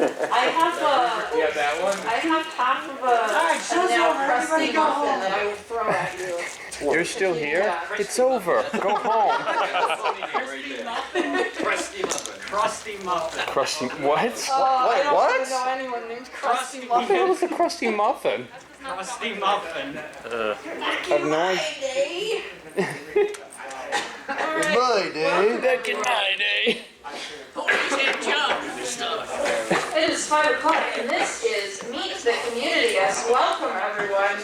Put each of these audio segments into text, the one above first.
Yeah, that one. I have half of a now crusty muffin that I will throw at you. You're still here? Yeah. It's over. Go home. Crusty muffin. Crusty muffin. Crusty what? I don't really know anyone named Crusty What the hell Muffin. is a crusty muffin? Crusty muffin. I've no idea. Good my day. Back in my day. It is 5 o'clock and this is Meet the Community. Yes, welcome everyone.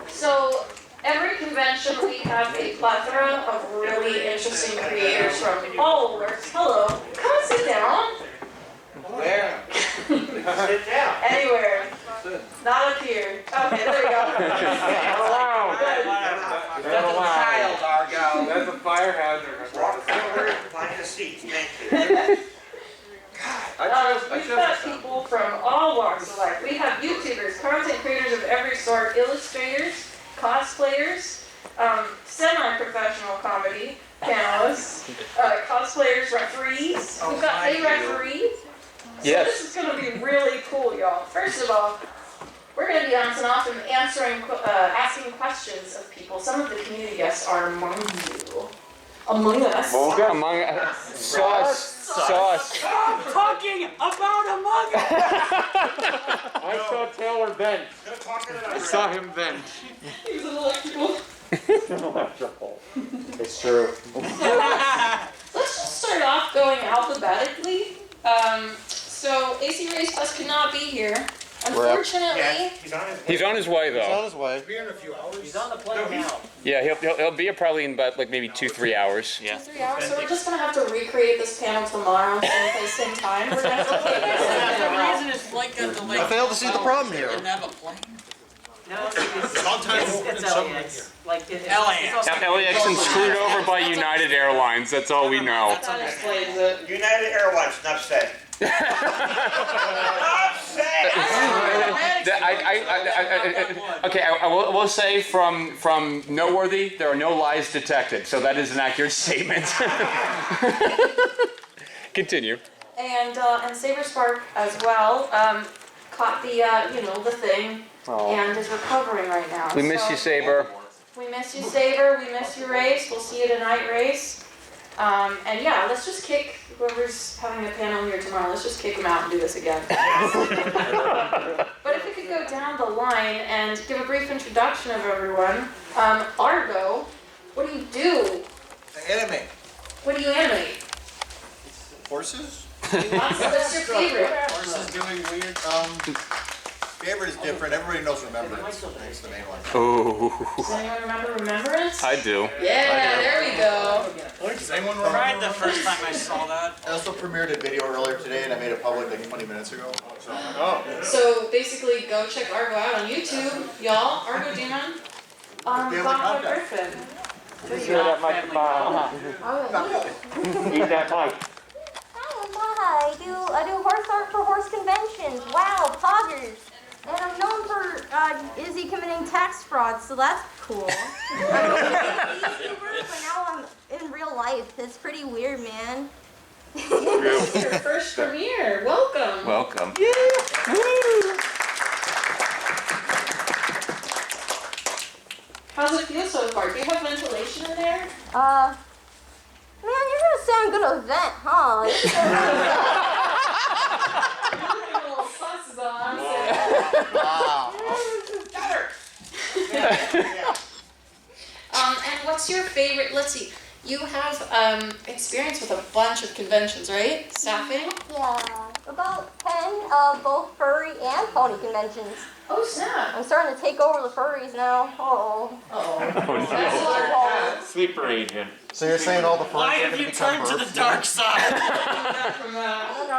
So every convention we have a plethora of really interesting creators from all over. Hello, come and sit down. Where? Sit down. Anywhere. Not up here. Okay, there we go. That's a child, Argo. That's a fire hazard. Find a seat, thank you. We've got people from all walks of life. We have YouTubers, content creators of every sort, illustrators, cosplayers, semi-professional comedy panelists, cosplayers, referees. We've got a referee. So Yes. this is going to be really cool, y'all. First of all, we're going to be bouncing off and asking questions of people. Some of the community guests are among you. Among us. Among sauce. Stop talking about Among Us! I saw Taylor vent. I saw him vent. He's an electrical. Electrical. It's true. Let's just start off going alphabetically. So AC Race Plus could not be here. Unfortunately, He's on his way He's on though. his way. Be in a few hours. He's on the plane now. Yeah, he'll be here probably in about like maybe 2-3 hours. Yeah. 3 hours, so we're just gonna have to recreate this panel tomorrow, same place, same time. We're gonna have to play this in a row. his flight got delayed. I failed to see the problem here. Didn't have a plane. No, it's LAX. Like it's LAX. LAX and screwed over by United Airlines. That's all we know. That explains it. United Airlines, enough said. Enough said! Okay, I will say from Noteworthy, there are no lies detected, so that is an accurate statement. Continue. And Saber Spark as well, caught the, the thing, and is recovering right now. We miss you, Saber. We miss you, Saber. We miss you, Race. We'll see you tonight, Race. And yeah, let's just kick whoever's having a panel here tomorrow. Let's just kick them out and do this again. But if we could go down the line and give a brief introduction of everyone. Argo, what do you do? Animate. What do you animate? Horses? What's your favorite? Horses doing weird. Favorite is different. Everybody knows Remembrance. That's the main one. Oh, Does anyone remember Remembrance? I do. Yeah, there we go. Does anyone Tried remember? the first time I saw that. I also premiered a video earlier today and I made it public like 20 minutes ago. So basically, go check Argo out on YouTube, y'all. Argo Demon. Bob Griffin. Hear that microphone. Eat that mic. I do horse art for horse conventions. Wow, poggers. And I'm known for Izzy committing tax fraud, so that's cool. I'm a YouTuber, but now I'm in real life. It's pretty weird, man. This is your first premiere. Welcome. Welcome. How's it feel so far? Do you have ventilation in there? Man, you're gonna say I'm gonna vent, huh? Little sauces on. Wow. And what's your favorite? Let's see. You have experience with a bunch of conventions, right? Staffing? Yeah, about 10 both furry and pony conventions. Oh snap! I'm starting to take over the furries now. Oh. Sleeper agent. So you're saying all the furries Why are have going you to become turned to the birds? dark side? You guys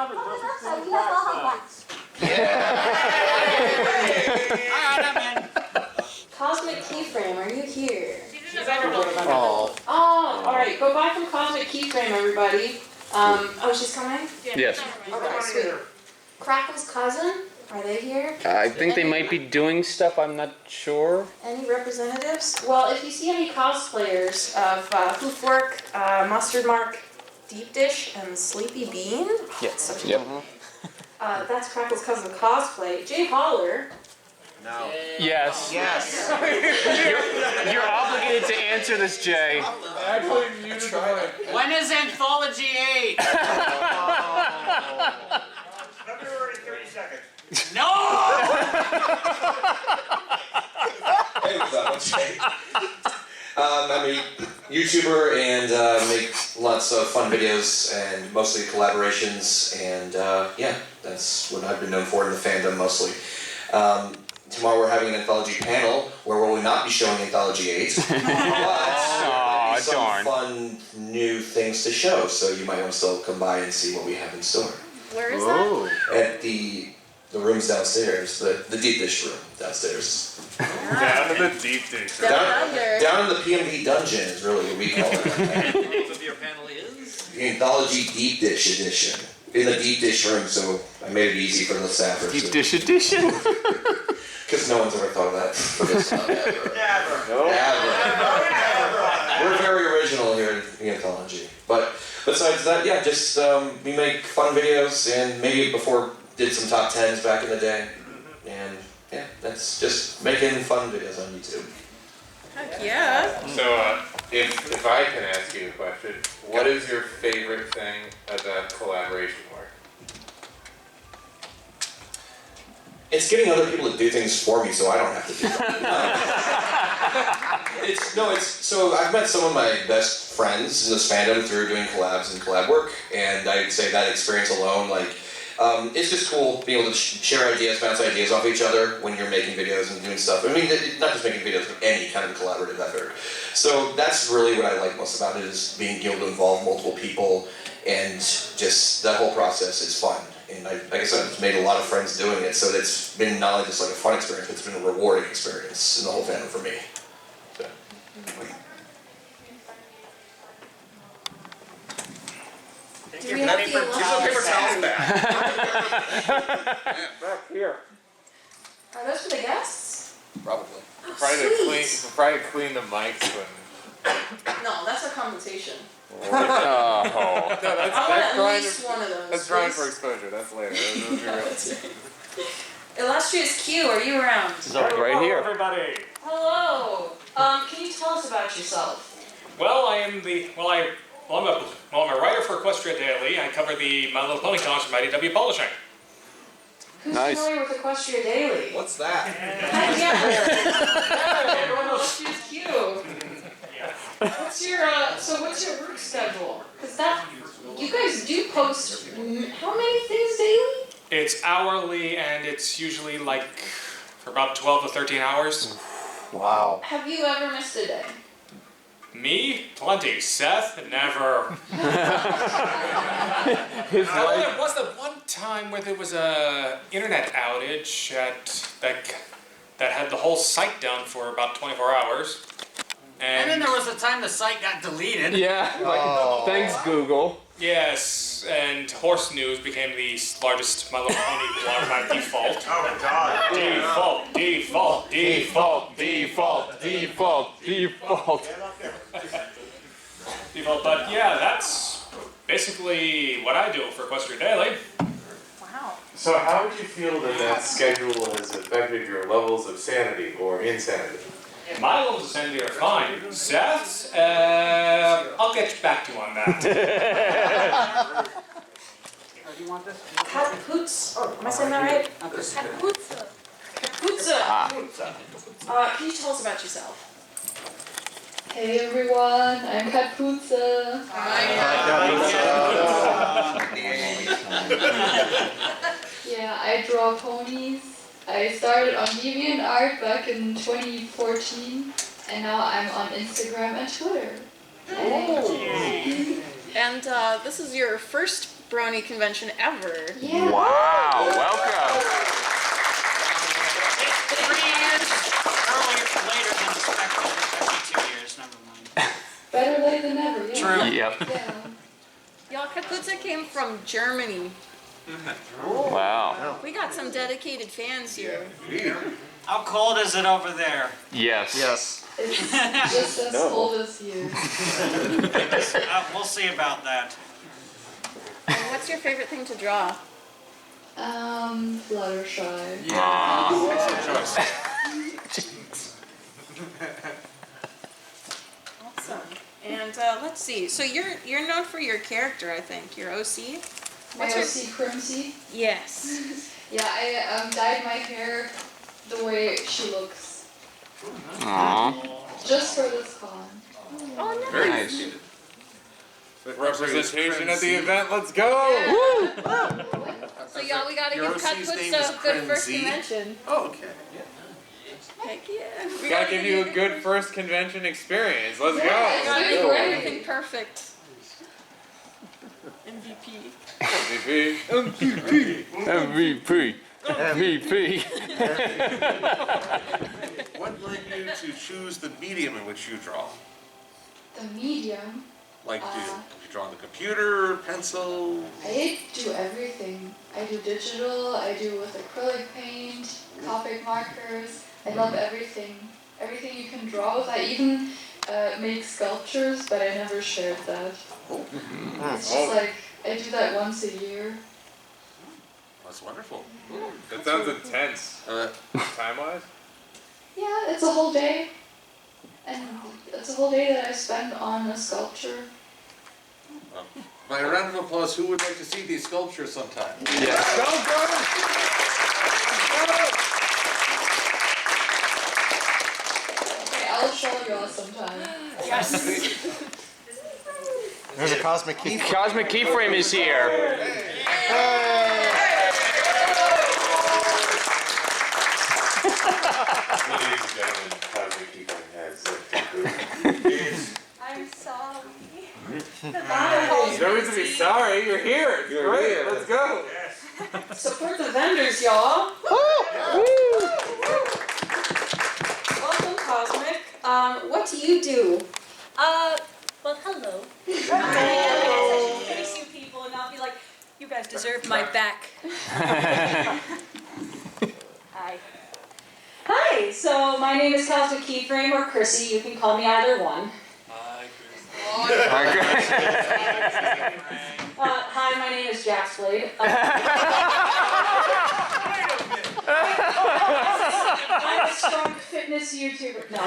all have wax. Alright, I'm in. Cosmic Keyframe, are you here? Oh. Oh, alright, go buy from Cosmic Keyframe, everybody. Oh, she's coming? Yes. Okay, sweet. Crackle's cousin, are they here? I think they might be doing stuff. I'm not sure. Any representatives? Well, if you see any cosplayers of Hoofwork, Mustard Mark, Deep Dish, and Sleepy Bean, Yes. such a Yep. That's Crackles because of cosplay. Jay Holler. No. Yes. Yes. You're obligated to answer this, Jay. Actually, muted the mic. When is Anthology 8? February 30 seconds. No! Hey, what's up? I'm Jay. I'm a YouTuber and make lots of fun videos and mostly collaborations, and yeah, that's what I've been known for in the fandom mostly. Tomorrow we're having an anthology panel where we will not be showing Anthology 8, but there'll be some darn. fun new things to show, so you might want to still come by and see what we have in store. Where is that? At the rooms downstairs, the deep dish room downstairs. Down in the deep dish. Down under. Down in the PMV dungeon is really what we call it. Of your panel is? The Anthology Deep Dish Edition. In the deep dish room, so I made it easy for the staffers. Deep dish edition. Because no one's ever thought of that for this time ever. Never. Never. We're very original here in the Anthology. But besides that, yeah, just we make fun videos, and maybe before did some top 10s back in the day. And yeah, that's just making fun videos on YouTube. Heck yeah. So, if I can ask you a question, what is your favorite thing about collaboration work? It's getting other people to do things for me so I don't have to do them. So I've met some of my best friends in this fandom through doing collabs and collab work, and I'd say that experience alone, it's just cool being able to share ideas, bounce ideas off each other when you're making videos and doing stuff. I mean, not just making videos, but any kind of collaborative effort. So that's really what I like most about it, is being able to involve multiple people, and just that whole process is fun. And like I said, I've made a lot of friends doing it, so it's been not only just like a fun experience, but it's been a rewarding experience in the whole fandom for me. So. Do we have the Paper towels back. Back here. Are those for the guests? Probably. Probably clean the mics when. No, that's our compensation. Oh. No, I want that's at trying least one of those. That's trying for please. exposure. That's later. Those are Illustrious Q, are you around? Right here. Everybody. Hello. Can you tell us about yourself? Well, I'm a writer for Equestria Daily. I cover the My Little Pony Con from IDW Publishing. Who's Nice. familiar with Equestria Daily? What's that? Yeah. Illustrious Q. What's your work schedule? Because you guys do post how many things daily? It's hourly, and it's usually for about 12 to 13 hours. Wow. Have you ever missed a day? Me? Plenty. Seth? Never. His There was the one time where there was a internet outage that had the whole site down for about 24 hours. And then there was a time the site got deleted. Yeah. Thanks, Google. Yes, and Horse News became the largest My Little Pony blog by default. Oh God. Default. Default, but yeah, that's basically what I do for Equestria Daily. Wow. So how would you feel that schedule has affected your levels of sanity or insanity? My levels of sanity are fine. Seth's, I'll get back to you on that. Do you want this? Kaputz. Am I saying that right? Kaputza. Kaputza. Can you tell us about yourself? Hey everyone, I'm Kaputza. Yeah, I draw ponies. I started on DeviantArt back in 2014, and now I'm on Instagram and Twitter. And this is your first brony convention ever. Yeah. Wow. Welcome. It's 3 years later than expected. Actually 2 years, never mind. Better late than never, yeah. True. Yep. Yeah. Y'all, Kaputza came from Germany. Wow. We got some dedicated fans here. How cold is it over there? Yes. It's just as old as you. We'll see about that. And what's your favorite thing to draw? Fluttershy. Excellent choice. Awesome. And let's see. So you're known for your character, I think. Your OC. My What's her- OC Crimsy. Yes. Yeah, I dyed my hair the way she looks. Aww. Just for this con. Oh, nice. Very nice. Representation at the event, let's go! So y'all, we gotta Your give OC's Cut name Puts is a good first Crimsy? convention. Oh, okay. Heck yeah. We Gotta give you a good first convention experience, let's We go! gotta do great. everything perfect. MVP. MVP. MVP. MVP. What led you to choose the medium in which you draw? The medium. Like, do you draw on the computer, pencil? I do everything. I do digital, I do with acrylic paint, Copic markers. I love everything. Everything you can draw with. I even make sculptures, but I never shared that. It's just like, I do that once a year. That's wonderful. That sounds intense. Time-wise? Yeah, it's a whole day. And it's a whole day that I spend on a sculpture. By a round of applause, who would like to see these sculptures sometime? Yes. Okay, I'll show y'all sometime. There's a cosmic key. Cosmic Keyframe is here. Ladies and gentlemen, Cosmic Keyframe has I'm sorry. no reason to be sorry, you're here, it's great, let's go! Support the vendors, y'all. Welcome, Cosmic. What do you do? Well, hello. I should face you people and not be like, you guys deserve my back. Hi. Hi, so my name is Cosmic Keyframe or Chrissy. You can call me either one. Hi, my name is Jaxblade. I'm a strong fitness YouTuber. No.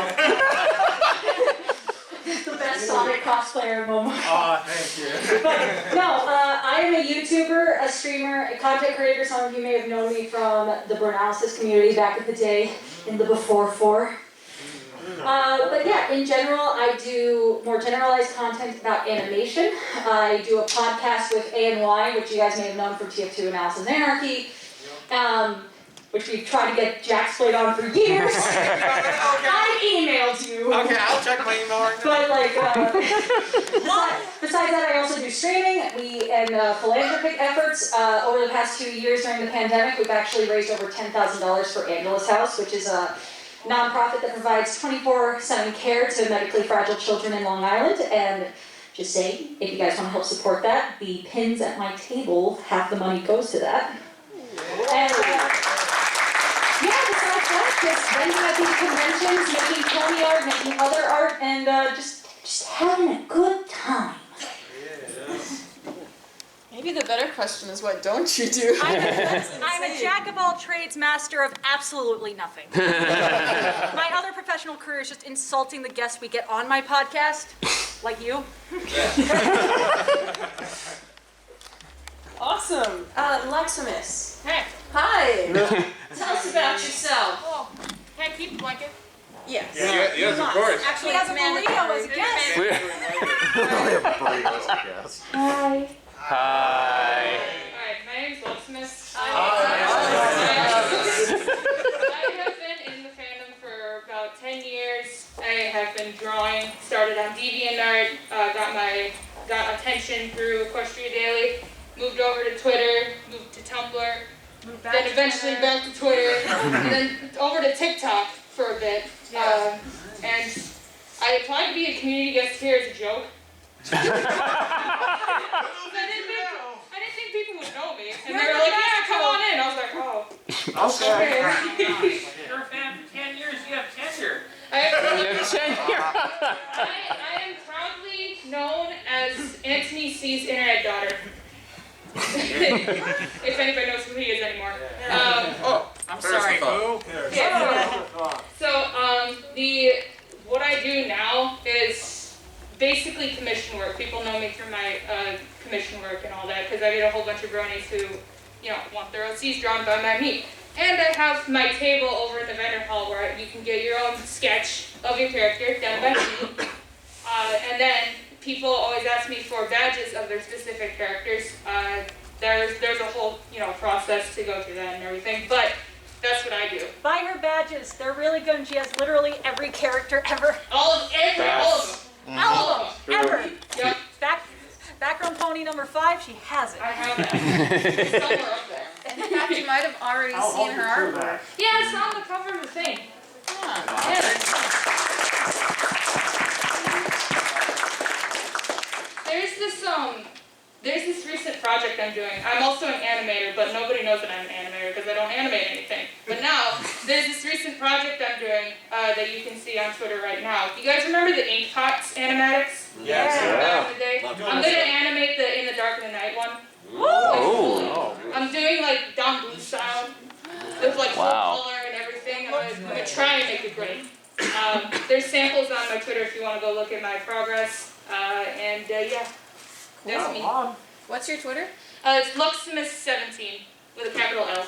The best Sonic cosplayer moment. Aw, thank you. But no, I am a YouTuber, a streamer, a content creator. Some of you may have known me from the Burnalysis community back in the day, in the before 4. But yeah, in general, I do more generalized content about animation. I do a podcast with ANY, which you guys may have known from TF2 Analysis Anarchy, which we've tried to get Jaxblade on for years. I emailed you. Okay, I'll check my email right now. But like, besides that, I also do streaming and philanthropic efforts. Over the past 2 years during the pandemic, we've actually raised over $10,000 for Angela's House, which is a nonprofit that provides 24/7 care to medically fragile children in Long Island. And just saying, if you guys want to help support that, the pins at my table, half the money goes to that. And yeah, besides that, just vending at these conventions, making pony art, making other art, and just having a good time. Maybe the better question is, what don't you do? I'm a jack of all trades, master of absolutely nothing. My other professional career is just insulting the guests we get on my podcast, like you. Awesome. Leximus. Hey, Hi. Tell us about yourself. oh, can I keep the blanket? Yes. Yes, of course. Actually, has a burrito as a guest. I have burrito as a guest. Hi. Hi. Alright, my name's Leximus. Hi. I have been in the fandom for about 10 years. I have been drawing, started on DeviantArt, got attention through Equestria Daily, moved over to Twitter, moved to Tumblr, then eventually back to Twitter, and then over to TikTok for a bit. And I applied to be a community guest here as a joke. I didn't think people would know me. And they were like, yeah, come on in. I was like, oh. Okay. You're a fan for 10 years, you have tenure. I Yeah, am proudly known as Anthony C's internet daughter. if anybody knows who he is anymore. I'm There's sorry, the thought. who? Yeah. So, what I do now is basically commission work. People know me through my commission work and all that because I get a whole bunch of bronies who, want their OCs drawn by me. And I have my table over in the vendor hall where you can get your own sketch of your character done by me. And then people always ask me for badges of their specific characters. There's a whole, process to go through that and everything, but that's what I do. Buy her badges. They're really good and she has literally every character ever. All of them. All of them. Ever. Yep. Background pony number 5, she has it. I have that. It's somewhere up there. In fact, you might have already seen her artwork. Yeah, it's on the cover of the thing. There's this recent project I'm doing. I'm also an animator, but nobody knows that I'm an animator because I don't animate anything. But now, there's this recent project I'm doing that you can see on Twitter right now. You guys remember the Ink Pots animatics? Yes. Back in the day? I'm gonna animate the In the Dark of the Night one. Oh. I'm doing like Don Bluth style with like full color and everything. I'm gonna try and make it great. There's samples on my Twitter if you want to go look at my progress. Yeah, there's me. What's your Twitter? It's Luximus17 with a capital L.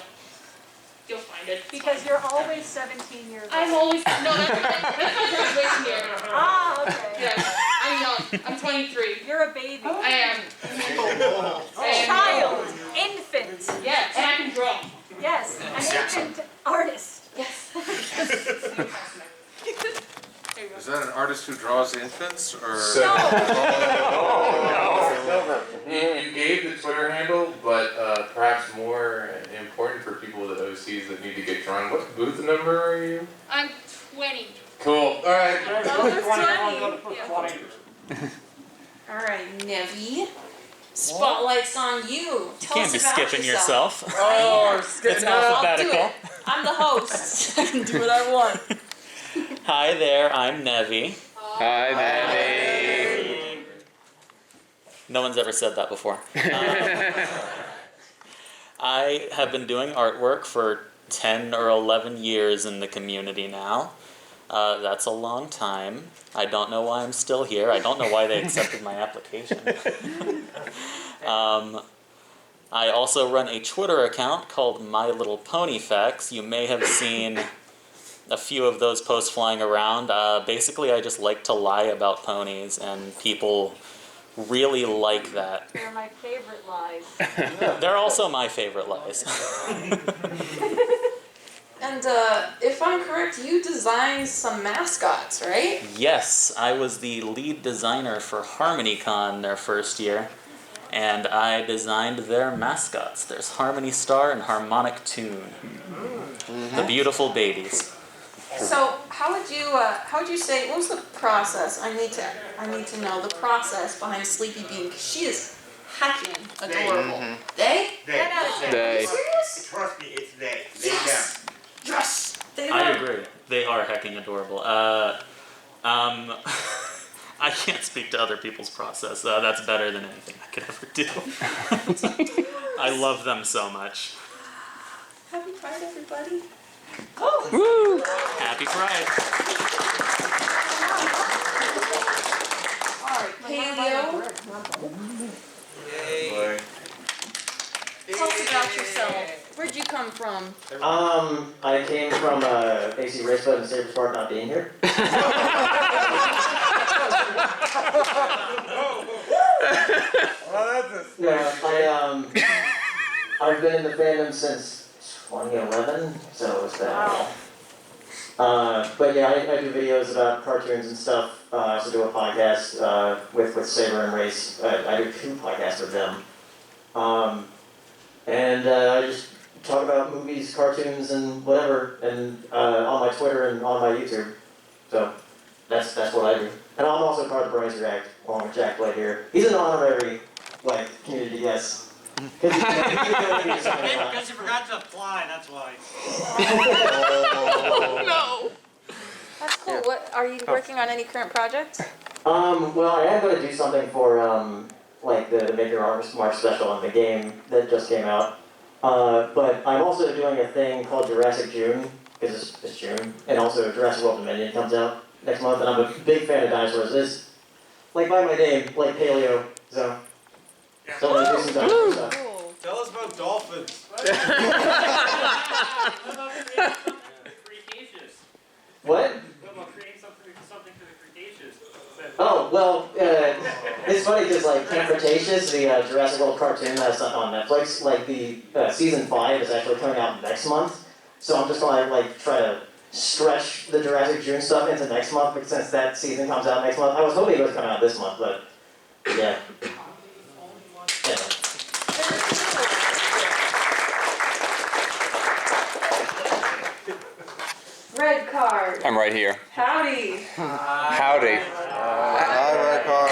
You'll find it. Because you're always 17 years old. I'm always that's my graduation year. Ah, okay. Yeah, I'm young. I'm 23. You're a baby. I am. Child. Infant. Yes, and I can draw. Yes, an infant artist. Yes. Is that an artist who draws infants, or? You gave the Twitter handle, but perhaps more important for people with OCs that need to get drawn. What booth number are you? I'm 20. Cool. All right. All right, Nevi. Spotlight's on you. Tell Can't us be about skipping yourself. yourself. Oh, It's alphabetical. I'll do it. I'm the host. I can do what I want. Hi there, I'm Nevi. Hi, Manny. No one's ever said that before. I have been doing artwork for 10 or 11 years in the community now. That's a long time. I don't know why I'm still here. I don't know why they accepted my application. I also run a Twitter account called My Little Pony Facts. You may have seen a few of those posts flying around. Basically, I just like to lie about ponies, and people really like that. They're my favorite lies. They're also my favorite lies. And if I'm correct, you designed some mascots, right? Yes, I was the lead designer for Harmony Con their first year, and I designed their mascots. There's Harmony Star and Harmonic Tune. The beautiful babies. So how would you say, what was the process? I need to know the process behind Sleepy Bean, because she is heckin' adorable. They? 10 out of 10. They. Are you serious? Trust me, it's they. Yes! Yes! They I are. agree. They are hecking adorable. I can't speak to other people's process. That's better than anything I could ever do. I love them so much. Happy Pride, everybody. Woo! Happy Pride. Alright, Paleo. Tell us about yourself. Where'd you come from? I came from AC Race Club and Sabres Park not being here. I've been in the fandom since 2011, so it's been a while. But yeah, I do videos about cartoons and stuff. I also do a podcast with Saber and Race. I do 2 podcasts with them. And I just talk about movies, cartoons, and whatever, and on my Twitter and on my YouTube. So that's what I do. And I'm also part of the Bronies React, along with Jack Blake here. He's an honorary, community guest. Because you forgot to apply, that's why. No! That's cool. What are you working on any current projects? Well, I am going to do something for like the Make Your Mark special in the game that just came out. But I'm also doing a thing called Jurassic June, because it's June, and also Jurassic World Dominion comes out next month, and I'm a big fan of dinosaurs. It's like by my name, like paleo, so I'm gonna do some dinosaur stuff. Tell us about dolphins. What? Oh, well, it's funny because, like, Camp Cretaceous, the Jurassic World cartoon that's on Netflix, like, the season 5 is actually coming out next month. So I'm just gonna, like, try to stretch the Jurassic June stuff into next month, because since that season comes out next month. I was hoping it would come out this month, but, yeah. Red card. I'm right here. Howdy. Howdy. Hi, Red Card.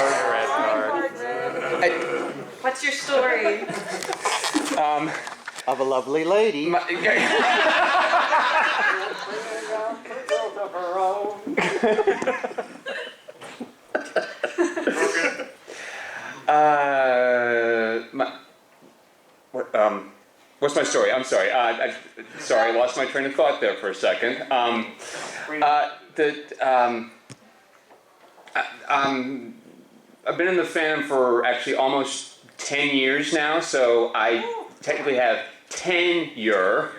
What's your story? Of a lovely lady. What's my story? I'm sorry. Sorry, I lost my train of thought there for a second. I've been in the fandom for actually almost 10 years now, so I technically have tenure.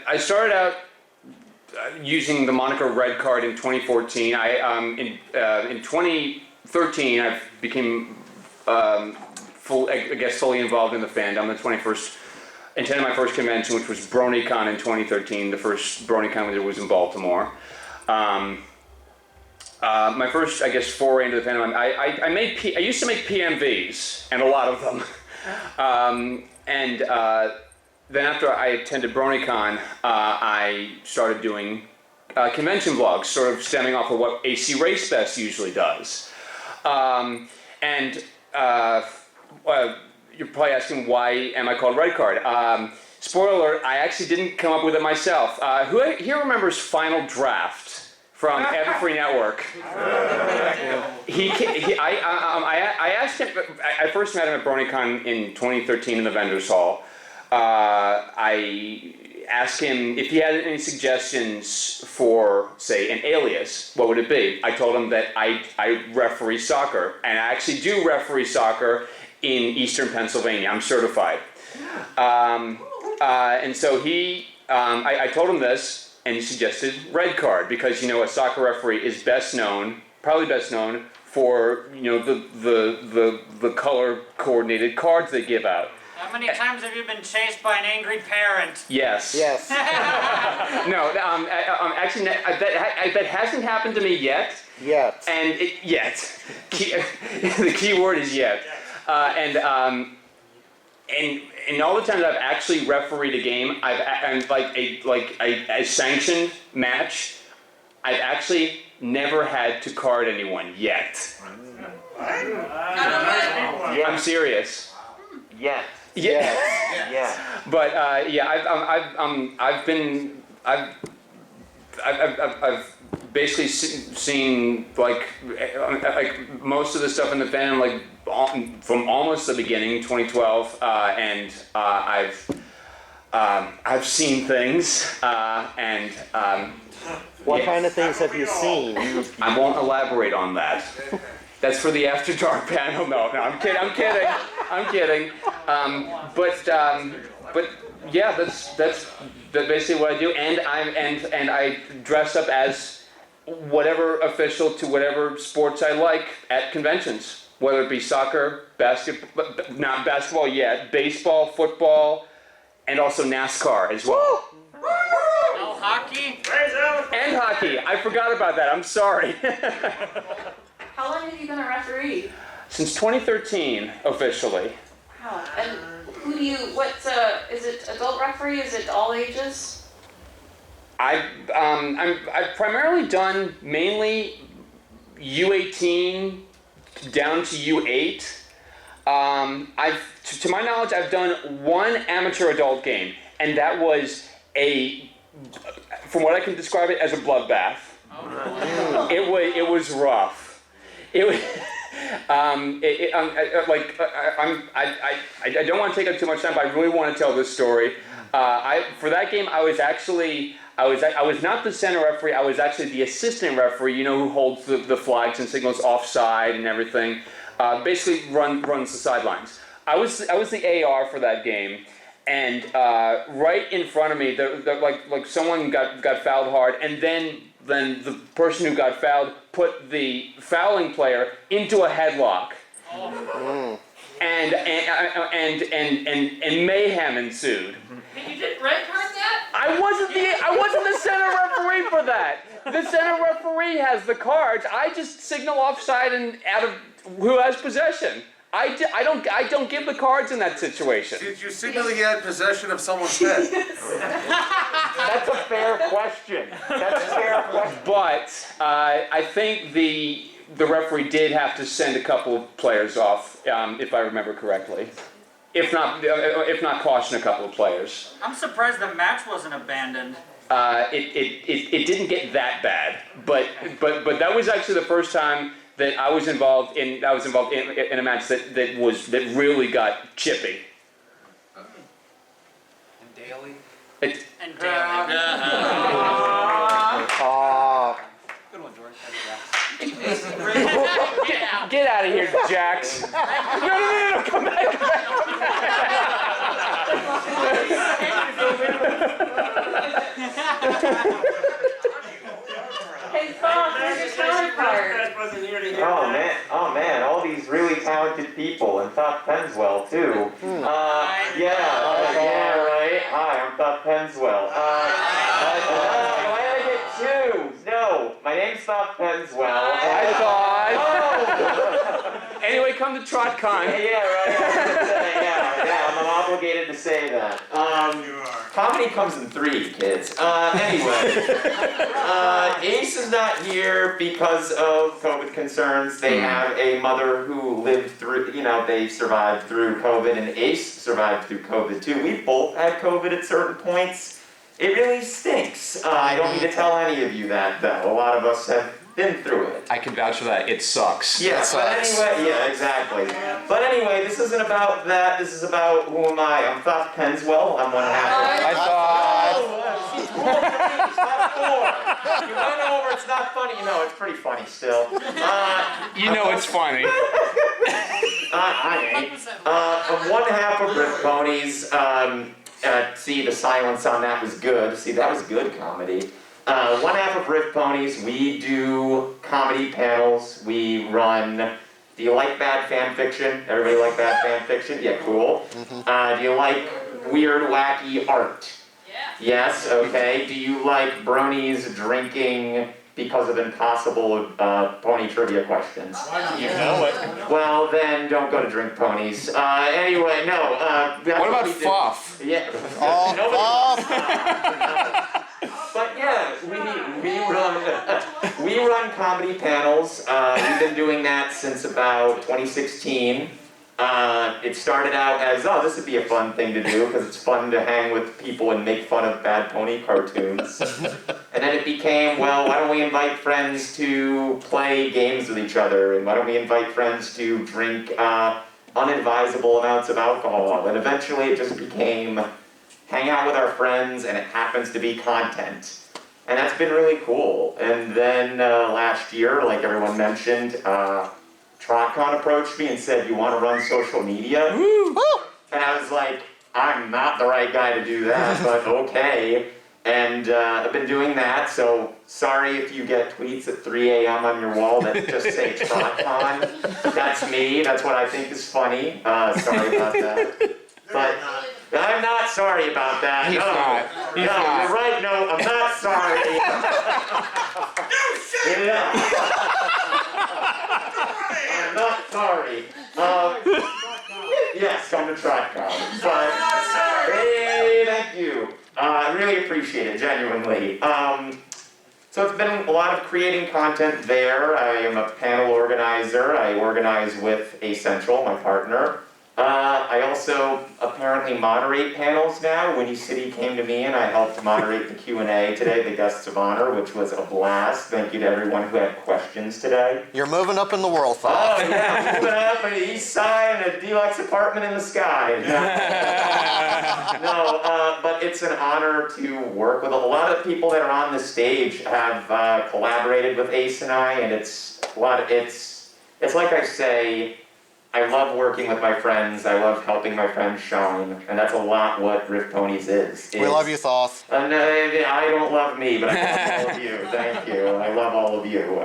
I started out using the moniker Red Card in 2014. In 2013, I became fully involved in the fandom. Attended my first convention, which was BronyCon in 2013. The first BronyCon was in Baltimore. My first, foray into the fandom. I used to make PMVs, and a lot of them. Then after I attended BronyCon, I started doing convention vlogs, sort of stemming off of what AC Race Fest usually does. You're probably asking, why am I called Red Card? Spoiler alert, I actually didn't come up with it myself. Who here remembers Final Draft from Everfree Network? I asked him, I first met him at BronyCon in 2013 in the Vendors Hall. I asked him if he had any suggestions for, say, an alias. What would it be? I told him that I referee soccer, and I actually do referee soccer in Eastern Pennsylvania. I'm certified. And so I told him this, and he suggested Red Card, because, a soccer referee is probably best known for, the color coordinated cards they give out. How many times have you been chased by an angry parent? Yes. Yes. No, actually, that hasn't happened to me yet. Yet. And yet. The key word is yet. And all the times I've actually refereed a game, a sanctioned match, I've actually never had to card anyone yet. I'm serious. Yet. Yeah. Yeah. But I've basically seen like most of the stuff in the fandom from almost the beginning, 2012, and I've seen things What kind of things have you seen? I won't elaborate on that. That's for the After Dark panel. No, I'm kidding. But yeah, that's basically what I do, and I dress up as whatever official to whatever sports I like at conventions, whether it be soccer, basketball, not basketball yet, baseball, football, and also NASCAR as well. No hockey? And hockey. I forgot about that. I'm sorry. How long have you been a referee? Since 2013, officially. Wow. And who do you, is it adult referee? Is it all ages? I've primarily done mainly U18 down to U8. To my knowledge, I've done one amateur adult game, and that was a from what I can describe it, as a bloodbath. It was rough. It was. I don't want to take up too much time, but I really want to tell this story. For that game, I was not the center referee. I was actually the assistant referee. You know, who holds the flags and signals offside and everything. Basically, runs the sidelines. I was the AR for that game, and right in front of me, like someone got fouled hard, and then the person who got fouled put the fouling player into a headlock. Oh. And mayhem ensued. And you did red card that? I wasn't the center referee for that. The center referee has the cards. I just signal offside and out of who has possession. I don't give the cards in that situation. Did you signal he had possession of someone's head? That's a fair question. But I think the referee did have to send a couple of players off, if I remember correctly. If not caution a couple of players. I'm surprised the match wasn't abandoned. It didn't get that bad, but that was actually the first time that I was involved in a match that really got chippy. And Daly? And Daly. Good one, George. Get out of here, Jax. No, come back. Hey, Bob, where's your counterpart? Oh man, all these really talented people, and Thought Penswell too. Yeah, right. Hi, I'm Thought Penswell. Why did I get two? No, my name's Thought Penswell. I thought. Anyway, come to TrotCon. Yeah, right. I'm obligated to say that. Comedy comes in 3, kids. Anyway, Ace is not here because of COVID concerns. They have a mother who lived through, they survived through COVID, and Ace survived through COVID too. We both had COVID at certain points. It really stinks. I don't need to tell any of you that, though. A lot of us have been through it. I can vouch for that. It sucks. Yeah, but anyway, yeah, exactly. But anyway, this isn't about that. This is about who am I? I'm Thought Penswell. I'm one half. I thought. She's cool. Stop 4. You went over. It's not funny. It's pretty funny still. It's funny. I ain't. I'm one half of Rift Ponies. See, the silence on that was good. See, that was good comedy. One half of Rift Ponies, we do comedy panels. We run. Do you like bad fan fiction? Everybody like bad fan fiction? Yeah, cool. Do you like weird, wacky art? Yeah. Yes, okay. Do you like bronies drinking because of impossible pony trivia questions? You know it. Well, then don't go to Drink Ponies. Anyway, no. What about Fuff? Yeah. But yeah, we run comedy panels. We've been doing that since about 2016. It started out as, this would be a fun thing to do because it's fun to hang with people and make fun of bad pony cartoons. And then it became, why don't we invite friends to play games with each other, and why don't we invite friends to drink unadvisable amounts of alcohol? And eventually it just became hang out with our friends, and it happens to be content. And that's been really cool. And then last year, like everyone mentioned, TrotCon approached me and said, you want to run social media? And I was like, I'm not the right guy to do that, but okay. And I've been doing that, so sorry if you get tweets at 3 a.m. on your wall that just say TrotCon. That's me, that's what I think is funny. Sorry about that. But I'm not sorry about that. He's not. You're right, no, I'm not sorry. I'm not sorry. Yes, come to TrotCon. But, hey, thank you. I really appreciate it, genuinely. So it's been a lot of creating content there. I am a panel organizer. I organize with Essential, my partner. I also apparently moderate panels now. Whinny City came to me and I helped moderate the Q&A today, the guests of honor, which was a blast. Thank you to everyone who had questions today. You're moving up in the world, Fox. Oh yeah, moving up on the east side in a deluxe apartment in the sky. No, but it's an honor to work with a lot of people that are on the stage have collaborated with Ace and I, and it's like I say, I love working with my friends. I love helping my friends shine, and that's a lot what Riff Ponies is. We love you, Thoth. I don't love me, but I love all of you. Thank you. I love all of you.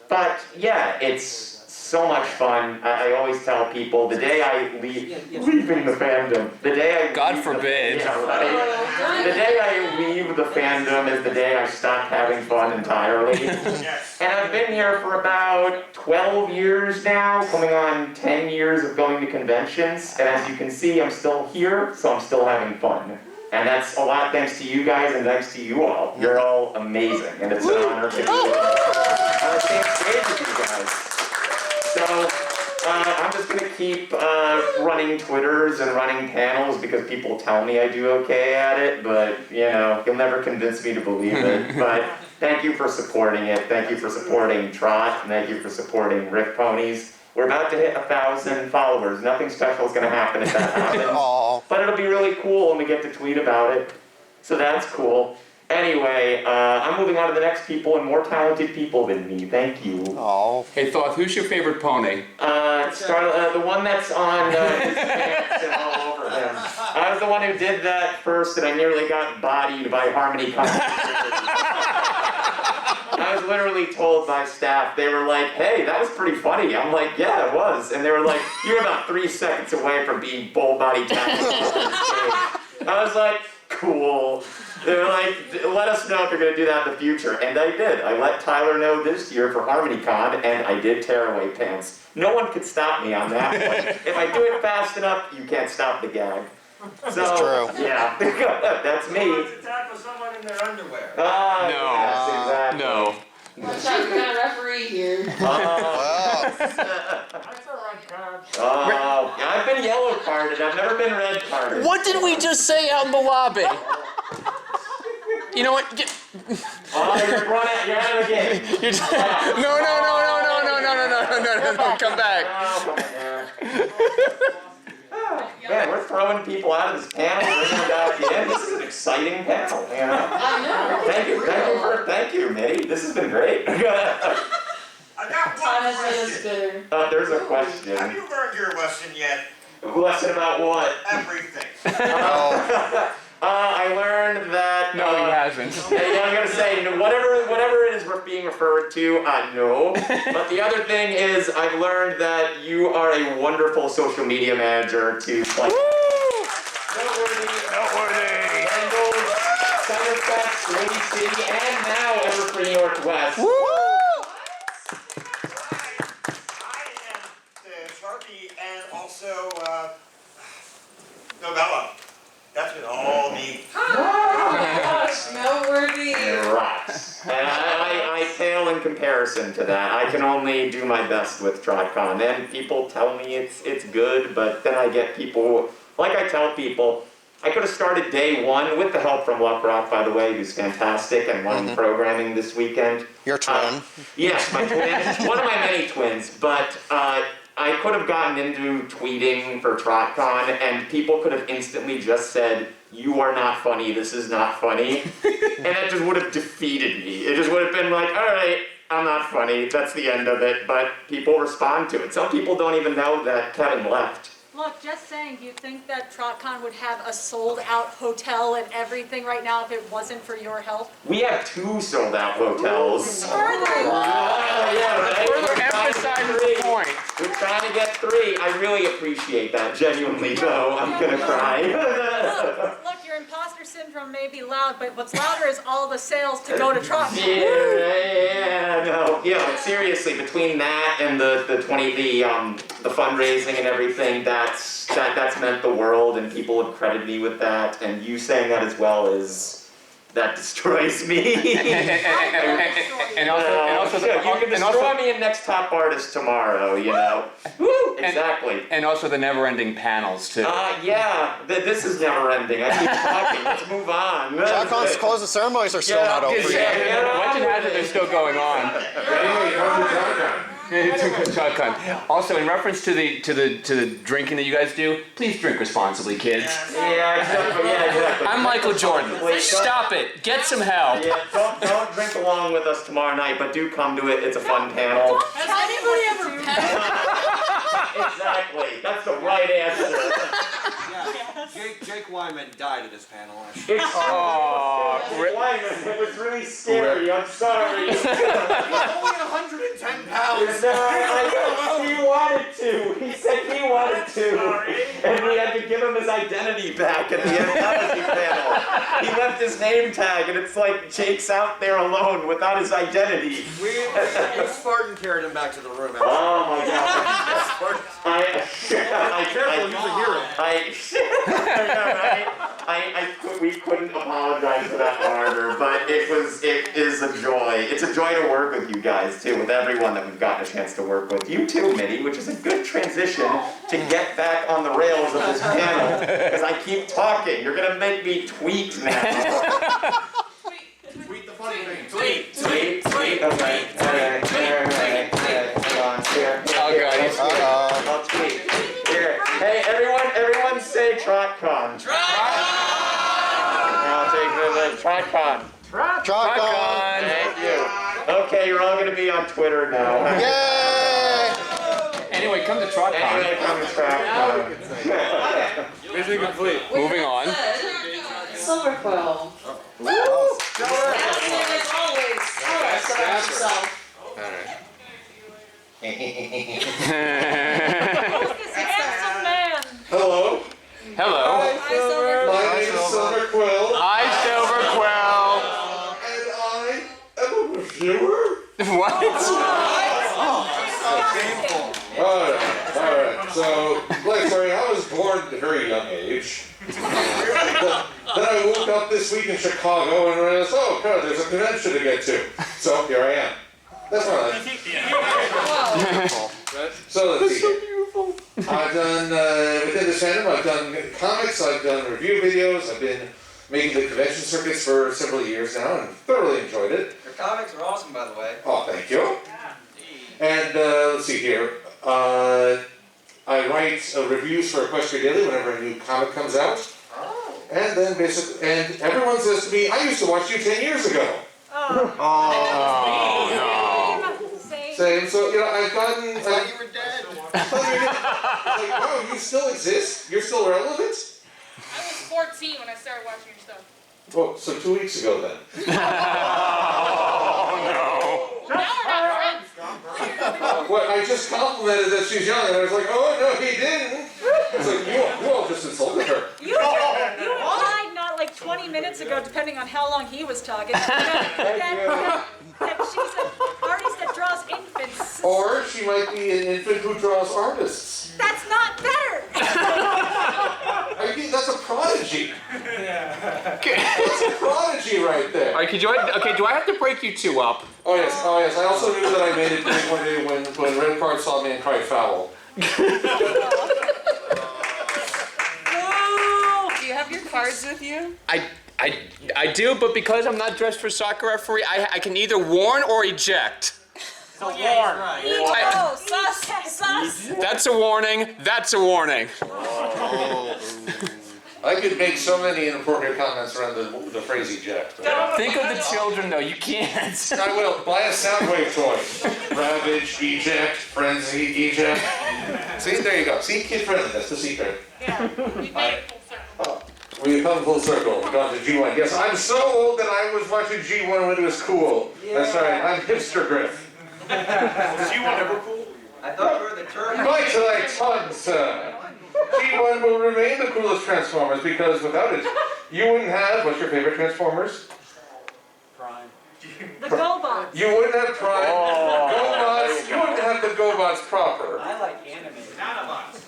But yeah, it's so much fun. I always tell people the day I leaving the fandom, the day I God forbid. The day I leave the fandom is the day I stop having fun entirely. And I've been here for about 12 years now, coming on 10 years of going to conventions. And as you can see, I'm still here, so I'm still having fun. And that's a lot thanks to you guys and thanks to you all. You're all amazing, and it's an honor to be on the same stage with you guys. So, I'm just gonna keep running Twitters and running panels because people tell me I do okay at it, but you know, you'll never convince me to believe it. But thank you for supporting it. Thank you for supporting Trot, and thank you for supporting Riff Ponies. We're about to hit 1,000 followers. Nothing special is gonna happen if that happens. But it'll be really cool when we get to tweet about it. So that's cool. Anyway, I'm moving on to the next people and more talented people than me. Thank you. Oh. Hey, Thoth, who's your favorite pony? The one that's on his pants and all over him. I was the one who did that first, and I nearly got bodied by Harmony Con. I was literally told by staff, they were like, hey, that was pretty funny. I'm like, yeah, it was. And they were like, you're about 3 seconds away from being bull body tackled. I was like, cool. They were like, let us know if you're going to do that in the future. And I did. I let Tyler know this year for Harmony Con, and I did tearaway pants. No one could stop me on that one. If I do it fast enough, you can't stop the gag. So, That's true. Yeah, that's me. To tackle someone in their underwear. No. Yes, exactly. No. Watch out, we got a referee here. That's all right, Cobbs. Oh, I've been yellow carded. I've never been red carded. What did we just say out in the lobby? You know what? Oh, you're out of the game. No, come back. Man, we're throwing people out of this panel, bringing them back in. This is an exciting panel, you know? I know. Thank you, Mitty. This has been great. I got one question. There's a question. Have you learned your lesson yet? Lesson about what? Everything. I learned that. No, he hasn't. Yeah, I'm gonna say whatever it is being referred to. No. But the other thing is, I've learned that you are a wonderful social media manager to play. Noteworthy. Bengals, Somerset, Whinny City, and now Evergreen Northwest. I am the Sharpie and also Novella. That's been all me. Oh my gosh, noteworthy. Rocks. And I pale in comparison to that. I can only do my best with TriCon. And people tell me it's good, but then I get people, like I tell people, I could have started day one with the help from Luck Rock, by the way, who's fantastic and running programming this weekend. Your twin. Yes, my twin. One of my many twins, but I could have gotten into tweeting for TrotCon, and people could have instantly just said, you are not funny, this is not funny. And that just would have defeated me. It just would have been like, all right, I'm not funny, that's the end of it. But people respond to it. Some people don't even know that Kevin left. Look, just saying, do you think that TrotCon would have a sold-out hotel and everything right now if it wasn't for your help? We have 2 sold-out hotels. Further emphasizes the point. We're trying to get 3. I really appreciate that, genuinely, though. I'm gonna cry. Look, your imposter syndrome may be loud, but what's louder is all the sales to go to TrotCon. Yeah, seriously, between that and the fundraising and everything, that's meant the world, and people have credited me with that, and you saying that as well is that destroys me. And also, you can destroy me in Next Top Artist tomorrow, you know. Woo! Exactly. And also the never-ending panels too. Yeah, this is never ending. I keep talking. Let's move on. Shotgun's closed, the ceremonies are still not over yet. Legend has it they're still going on. Anyway, come to Shotgun. Also, in reference to the drinking that you guys do, please drink responsibly, kids. Yeah, exactly. I'm Michael Jordan. Stop it. Get some help. Yeah, don't drink along with us tomorrow night, but do come to it. It's a fun panel. Has anybody ever Exactly. That's the right answer. Jake Wyman died at this panel. It was really scary. I'm sorry. He's only 110 pounds. No, he wanted to. He said he wanted to. And we had to give him his identity back at the anthology panel. He left his name tag, and it's like Jake's out there alone without his identity. We Spartan carried him back to the room. Oh my God. Careful, he's a hero. We couldn't apologize for that harder, but it is a joy. It's a joy to work with you guys too, with everyone that we've gotten a chance to work with. You too, Minnie, which is a good transition to get back on the rails of this panel, because I keep talking. You're gonna make me tweet now. Tweet the funny thing. Tweet. Okay. Hold on. Here. Oh God. I'll tweet. Here. Hey, everyone say TrotCon. I'll take the TrotCon. TrotCon. Thank you. Okay, you're all gonna be on Twitter now. Yay! Anyway, come to TrotCon. Mission complete. Moving on. Silver Quill. Woo! As always. Alright, so that's yourself. Handsome man. Hello. Hello. My name is Silver Quill. Hi, Silver Quill. And I am a reviewer. What? Alright. So, like, sorry, I was born at a very young age. Then I woke up this week in Chicago and realized, oh God, there's a convention to get to. So here I am. That's my life. So let's see. I've done, within this fandom, I've done comics, I've done review videos, I've been making the convention circuits for several years now and thoroughly enjoyed it. Your comics are awesome, by the way. Oh, thank you. And let's see here. I write reviews for Equestria Daily whenever a new comic comes out. And then basically, and everyone says to me, I used to watch you 10 years ago. Same, so, you know, I've gotten... I thought you were dead. Like, wow, you still exist? You're still relevant? I was 14 when I started watching your stuff. Well, so 2 weeks ago then. What, I just complimented that she's young, and I was like, oh, no, he didn't. It's like, you all just insulted her. You implied not like 20 minutes ago, depending on how long he was talking, that she's an artist that draws infants. Or she might be an infant who draws artists. That's not better. I mean, that's a prodigy. That's a prodigy right there. Alright, do I have to break you two up? Oh yes. I also knew that I made it big one day when Red Card saw me and cried foul. Do you have your cards with you? I do, but because I'm not dressed for soccer referee, I can either warn or eject. So warm. Sus. That's a warning. That's a warning. I could make so many inappropriate comments around the phrase eject. Think of the children, though. You can't. I will. Buy a Soundwave toy. Ravage, eject, frenzy, eject. See, there you go. See, kid friendly. That's the secret. Yeah, we made it full circle. We've come full circle. We've gone to G1. Yes, I'm so old that I was watching G1 when it was cool. That's right. I'm hipster Griff. Was G1 ever cool? I thought you were the turtle. Bite to thy tongue, sir. G1 will remain the coolest Transformers because without it, you wouldn't have, what's your favorite Transformers? Prime. The GoBots. You wouldn't have Prime. GoBots. You wouldn't have the GoBots proper. I like animated. Nanobots.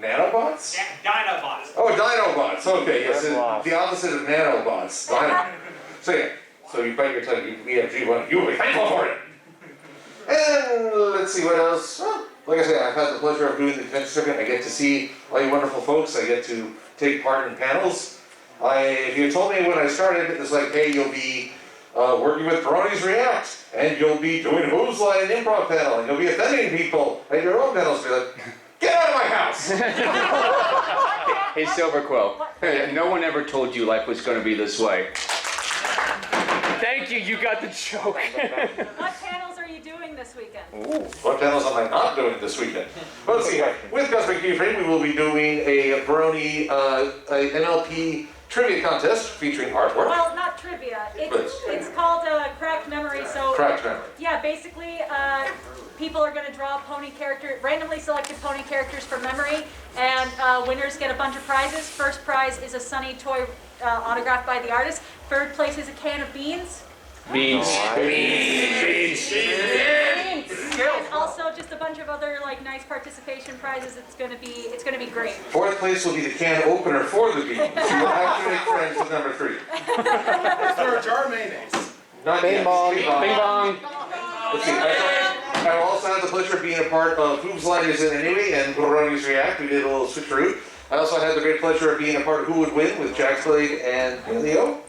Nanobots? Dinobots. Oh, Dinobots. Nanobots, okay, yes, the opposite of nanobots. So yeah, so you bite your tongue, you will be thankful for it. And let's see what else. Well, like I said, I've had the pleasure of doing the convention circuit. I get to see all you wonderful folks. I get to take part in panels. If you told me when I started, it was like, hey, you'll be working with Bronies React, and you'll be doing a Who's Line improv panel, and you'll be offending people at your own panels. Be like, get out of my house! Hey, Silverquill, no one ever told you life was going to be this way. Thank you, you got the joke. What panels are you doing this weekend? Ooh, what panels am I not doing this weekend? Well, let's see. With Cosmic Keyframe, we will be doing a Brony NLP trivia contest featuring artwork. Well, not trivia. It's called Cracked Memory. So Cracked Memory. Yeah, basically, people are going to draw randomly selected pony characters from memory, and winners get a bunch of prizes. First prize is a Sunny toy autographed by the artist. Third place is a can of beans. Beans. And also just a bunch of other nice participation prizes. It's gonna be great. Fourth place will be the can opener for the beans. You will have to make friends with number 3. Is there a jar of mayonnaise? Not Bing yet. bong. Bing bong. Bing bong. Let's see. I will also have the pleasure of being a part of Who's Line Is It Anyway and Bronies React. We did a little switcheroo. I also had the great pleasure of being a part of Who Would Win with Jack Slade and Leo.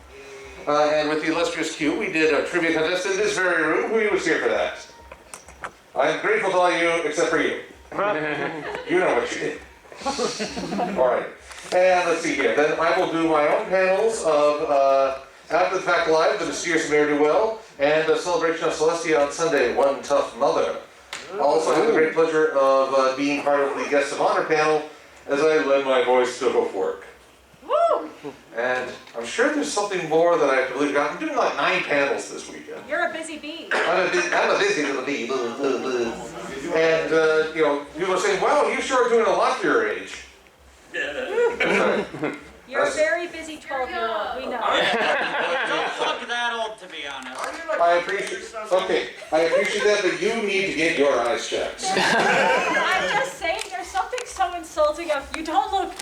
And with the illustrious Q, we did a trivia contest in this very room. Who was here for that? I'm grateful to all you, except for you. You know what you did. All right. And let's see here. Then I will do my own panels of After the Fact Live, The Mysterious Ne'er-Do-Well, and a celebration of Celestia on Sunday, One Tough Mother. I also have the great pleasure of being part of the Guest of Honor panel as I lend my voice to Hoofwork. Woo! And I'm sure there's something more that I have to believe. I'm doing 9 panels this weekend. You're a busy bee. I'm a busy little bee. And, people are saying, wow, you sure are doing a lot for your age. You're a very busy 12-year-old, we know. Don't look that old, to be honest. I appreciate that, but you need to get your eyes checked. I'm just saying, there's something so insulting of, you don't look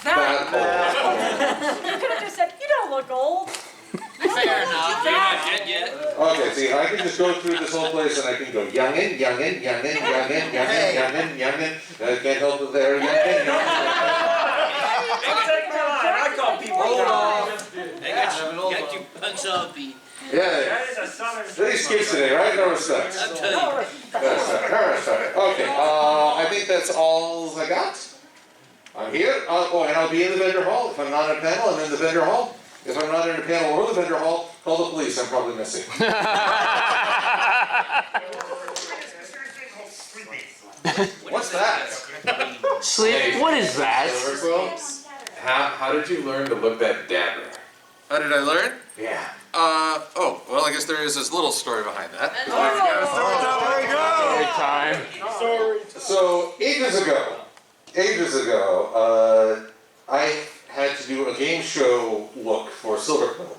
that old. You could have just said, you don't look old. Fair enough. You're not dead yet. Okay, see, I can just go through this whole place and I can go youngin'. I can't help it there, youngin'. I call people old. They got you punch on beat. Yeah. These kids today, right? No respect. I'm telling you. No respect. Okay, I think that's all I got. I'm here. And I'll be in the vendor hall. If I'm not in a panel, I'm in the vendor hall. If I'm not in a panel or the vendor hall, call the police. I'm probably missing. What's that? Sleep? What is that? How did you learn to look that dapper? How did I learn? Yeah. Well, I guess there is this little story behind that. Story time. So, ages ago, I had to do a game show look for Silverquill.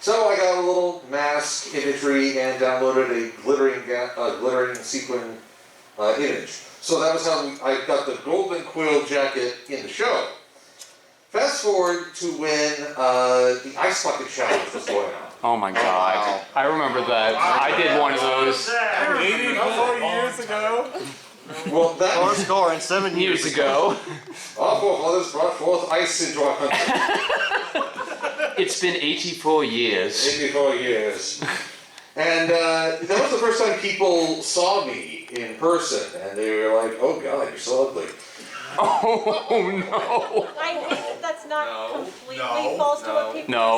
So I got a little mask imagery and downloaded a glittering sequin image. So that was how I got the golden quill jacket in the show. Fast forward to when the Ice Bucket Challenge was going on. Oh my god. I remember that. I did one of those. 84 years ago. Well, that score in 7 years ago. Our forefathers brought forth ice into our country. It's been 84 years. 84 years. And that was the first time people saw me in person, and they were like, "Oh God, you're so ugly." Oh no! I think that's not completely false to what people are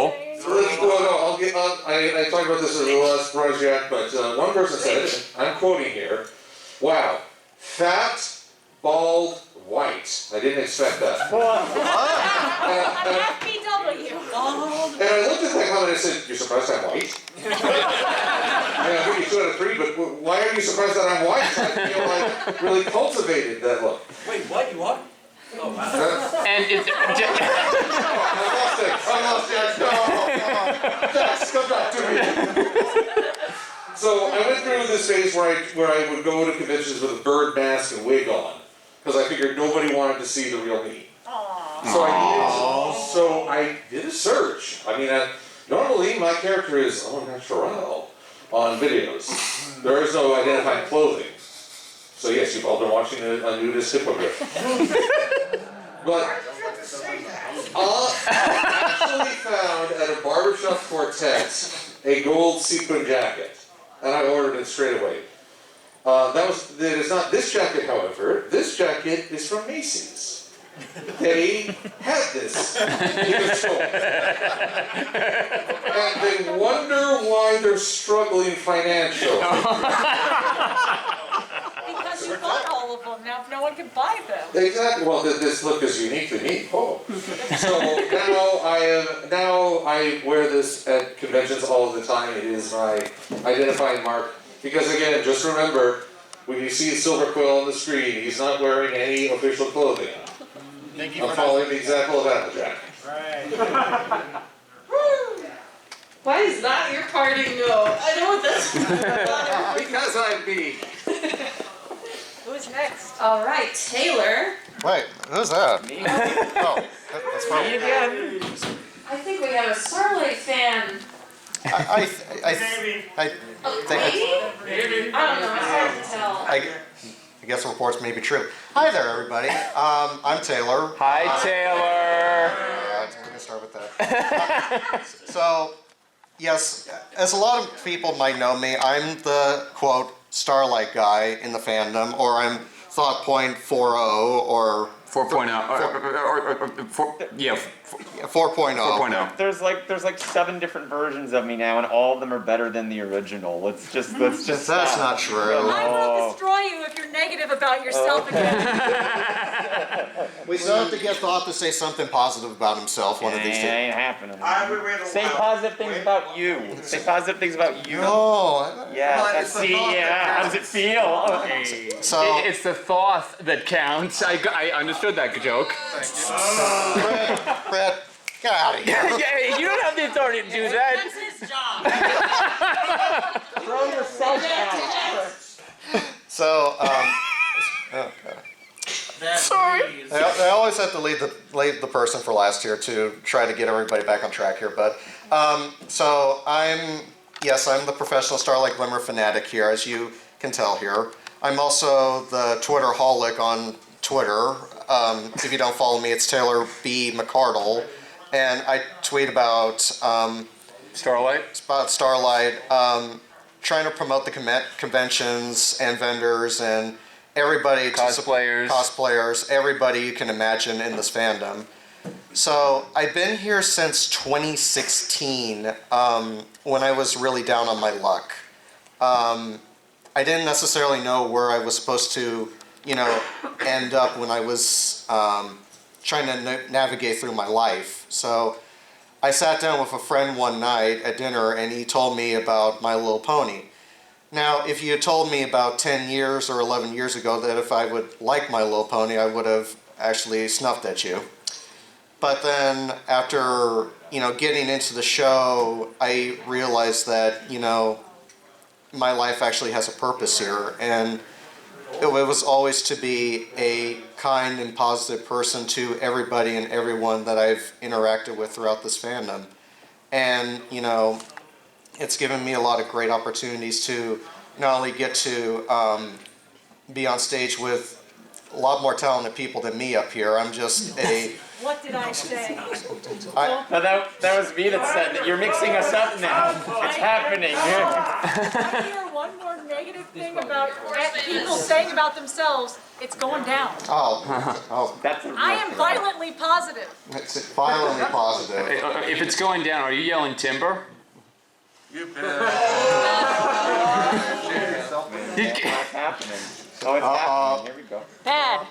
saying. I talked about this in the last project, but one person said it. I'm quoting here. Wow, fat, bald, white. I didn't expect that. FBW. And I looked at that comment and I said, "You're surprised I'm white?" I think you 2 out of 3, but why are you surprised that I'm white? I feel like really cultivated that look. Wait, what? You are? Oh, wow. And it's... I lost it. No. Jax, come back to me. So I went through this phase where I would go to conventions with a bird mask and wig on, because I figured nobody wanted to see the real me. So I did a search. I mean, normally my character is au naturel on videos. There is no identifying clothing. So yes, you've all been watching a nudist hippogriff. But I actually found at a barbershop quartet a gold sequin jacket, and I ordered it straight away. That is not this jacket, however. This jacket is from Macy's. They had this in the store. And they wonder why they're struggling financially. Because you bought all of them, now no one can buy them. Exactly. Well, this look is uniquely me. Oh. So now I wear this at conventions all the time. It is my identifying mark. Because again, just remember, when you see Silver Quill on the screen, he's not wearing any official clothing. Thank you I'm following the example of Applejack. Right. Why is that your parting note? I know what this is. Because I'm me. Who's next? All right, Taylor. Wait, who's that? Me. Oh, that's fine. Me again. I think we have a Starlight fan. I think. Maybe? I don't know, it's hard to tell. I guess the reports may be true. Hi there, everybody. I'm Taylor. Hi, Taylor. We're gonna start with that. So, yes, as a lot of people might know me, I'm the quote Starlight guy in the fandom, or I'm Thought Point 4.0 or 4.0. 4.0. There's like 7 different versions of me now, and all of them are better than the original. Let's just. That's stop. not true. I will destroy you if you're negative about yourself again. We still have to get Thought to say something positive about himself one of these days. Ain't happening. Say positive things about you. Say positive things about you. No. Yeah. How does it feel? So it's the thought that counts. I understood that joke. Brett, get out of here. Yeah, you don't have the authority to do that. That's his job. Throw yourself out. So, Sorry. I always have to leave the person for last here to try to get everybody back on track here. But so I'm the professional Starlight Glimmer fanatic here, as you can tell here. I'm also the Twitter-holic on Twitter. If you don't follow me, it's Taylor B. McCardle, and I tweet about Starlight. About Starlight, trying to promote the conventions and vendors and everybody, cosplayers, everybody you can imagine in this fandom. So I've been here since 2016, when I was really down on my luck. I didn't necessarily know where I was supposed to, end up when I was trying to navigate through my life. So I sat down with a friend one night at dinner, and he told me about My Little Pony. Now, if you had told me about 10 years or 11 years ago that if I would like My Little Pony, I would have actually snuffed at you. But then after, getting into the show, I realized that, my life actually has a purpose here. And it was always to be a kind and positive person to everybody and everyone that I've interacted with throughout this fandom. And, it's given me a lot of great opportunities to not only get to be on stage with a lot more talented people than me up here. I'm just a... What did I say? No, that was me that said that. You're mixing us up now. It's happening. I hear one more negative thing about people saying about themselves, it's going down. Oh. That's I am violently positive. It's violently positive. If it's going down, are you yelling timber? You bet. It's happening. Oh, it's happening. Here we go. Bad.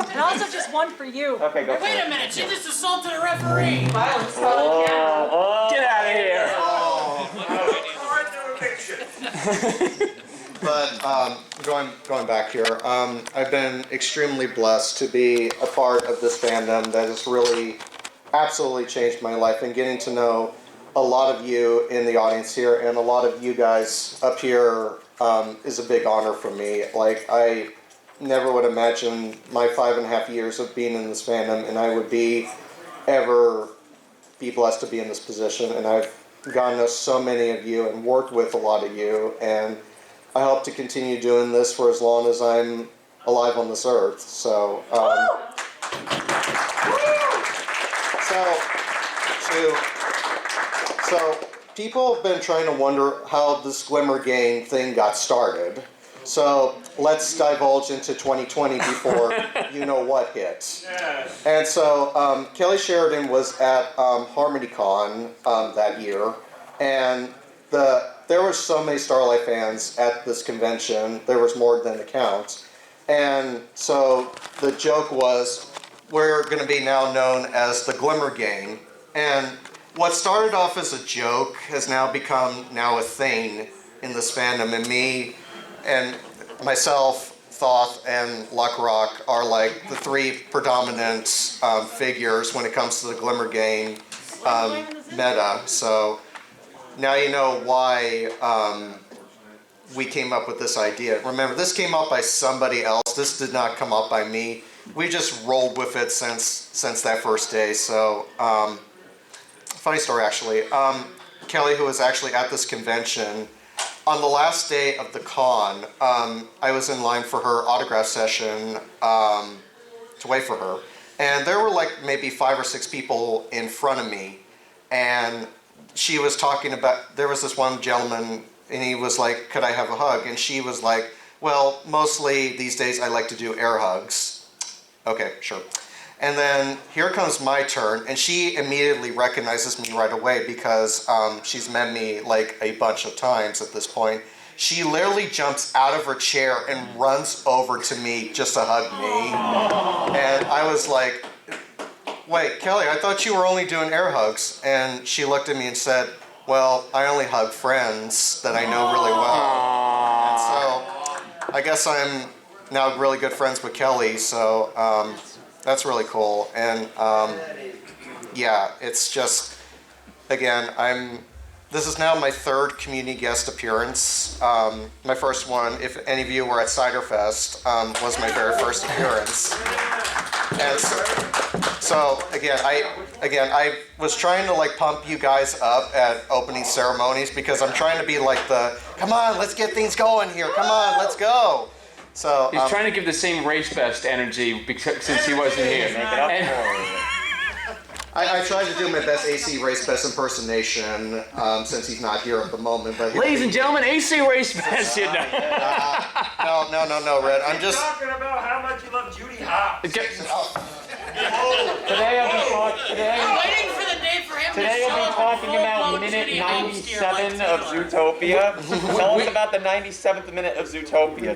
And also just one for you. Okay, go for Wait it. a minute, she just assaulted a referee. Violence. Get out of here. But going back here, I've been extremely blessed to be a part of this fandom that has really absolutely changed my life, and getting to know a lot of you in the audience here and a lot of you guys up here is a big honor for me. Like, I never would imagine my 5.5 years of being in this fandom, and I would ever be blessed to be in this position. And I've gotten to know so many of you and worked with a lot of you, and I hope to continue doing this for as long as I'm alive on this earth. So, so people have been trying to wonder how this Glimmer Gang thing got started. So let's divulge into 2020 before you know what hit. Yes. And so Kelly Sheridan was at Harmony Con that year, and there were so many Starlight fans at this convention. There was more than the count. And so the joke was, we're going to be now known as the Glimmer Gang. And what started off as a joke has now become a thing in this fandom. And me and myself, Thoth, and Luckrock are like the three predominant figures when it comes to the Glimmer Gang meta. So now you know why we came up with this idea. Remember, this came up by somebody else. This did not come up by me. We just rolled with it since that first day. So, funny story actually. Kelly, who was actually at this convention, on the last day of the con, I was in line for her autograph session to wait for her. And there were like maybe 5 or 6 people in front of me. And she was talking about, there was this one gentleman, and he was like, could I have a hug? And she was like, well, mostly these days I like to do air hugs. Okay, sure. And then here comes my turn, and she immediately recognizes me right away because she's met me like a bunch of times at this point. She literally jumps out of her chair and runs over to me just to hug me. And I was like, wait, Kelly, I thought you were only doing air hugs. And she looked at me and said, well, I only hug friends that I know really well. And so I guess I'm now really good friends with Kelly, so that's really cool. And yeah, it's just, again, this is now my 3rd community guest appearance. My first one, if any of you were at Cider Fest, was my very first appearance. And so again, I was trying to like pump you guys up at opening ceremonies because I'm trying to be like come on, let's get things going here. Come on, let's go. So he's trying to give the same race best energy since he wasn't here. Make it up for I tried to do my best AC Race Best impersonation since he's not here at the moment. But ladies and gentlemen, AC Race Best. No, Red. I'm just talking about how much you love Judy Hopps. Today I'll be talking. I'm waiting for the day for him Today to show I'll be talking about minute 97 of Zootopia. Tell us about the 97th minute of Zootopia.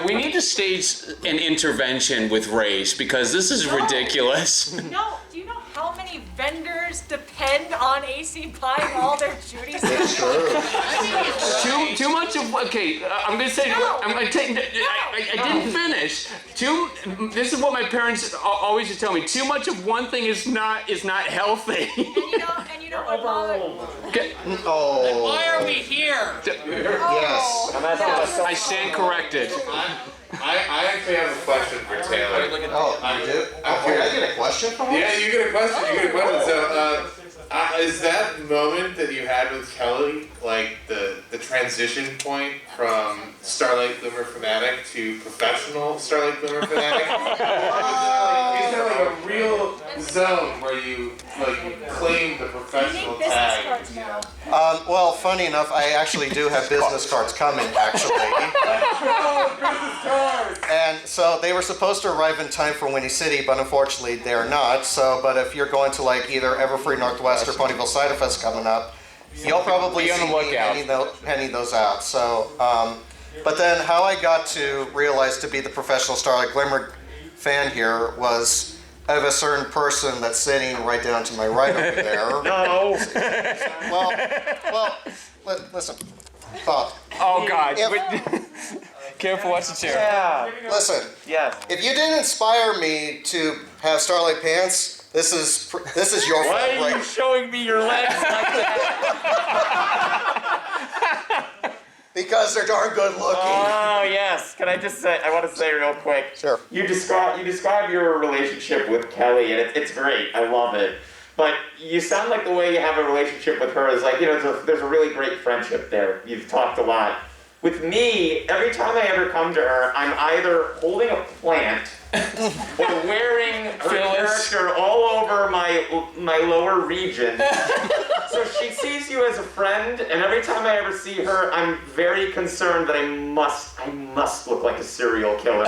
We need to stage an intervention with race because this is ridiculous. No, do you know how many vendors depend on AC buying all their Judy's? It's true. Too much of, okay, I'm gonna say, I didn't finish. This is what my parents always used to tell me. Too much of one thing is not healthy. And you know what, Mom? Okay. Oh. Then why are we here? Yes. I stand corrected. I actually have a question for Taylor. Oh, you do? Okay, I get a question from him? Yeah, you get a question. So, is that moment that you had with Kelly, like the transition point from Starlight Glimmer fanatic to professional Starlight Glimmer fanatic? Is there like a real zone where you claim the professional tag? Well, funny enough, I actually do have business cards coming, actually. Business cards! And so they were supposed to arrive in time for Whinny City, but unfortunately they're not. So, but if you're going to like either Everfree Northwest or Ponyville Cider Fest coming up, you'll probably see me handing those out. So, but then how I got to realize to be the professional Starlight Glimmer fan here was I have a certain person that's sitting right down to my right over there. No. Well, listen. Thought. Oh God. Careful, watch the chair. Yeah. Listen. Yes. If you didn't inspire me to have Starlight pants, this is your fault. Why are you showing me your legs like that? Because they're darn good looking. Oh yes. Can I just say? I want to say real quick. Sure. You describe your relationship with Kelly, and it's great. I love it. But you sound like the way you have a relationship with her is like, there's a really great friendship there. You've talked a lot. With me, every time I ever come to her, I'm either holding a plant or wearing her character all over my lower region. So she sees you as a friend, and every time I ever see her, I'm very concerned that I must look like a serial killer.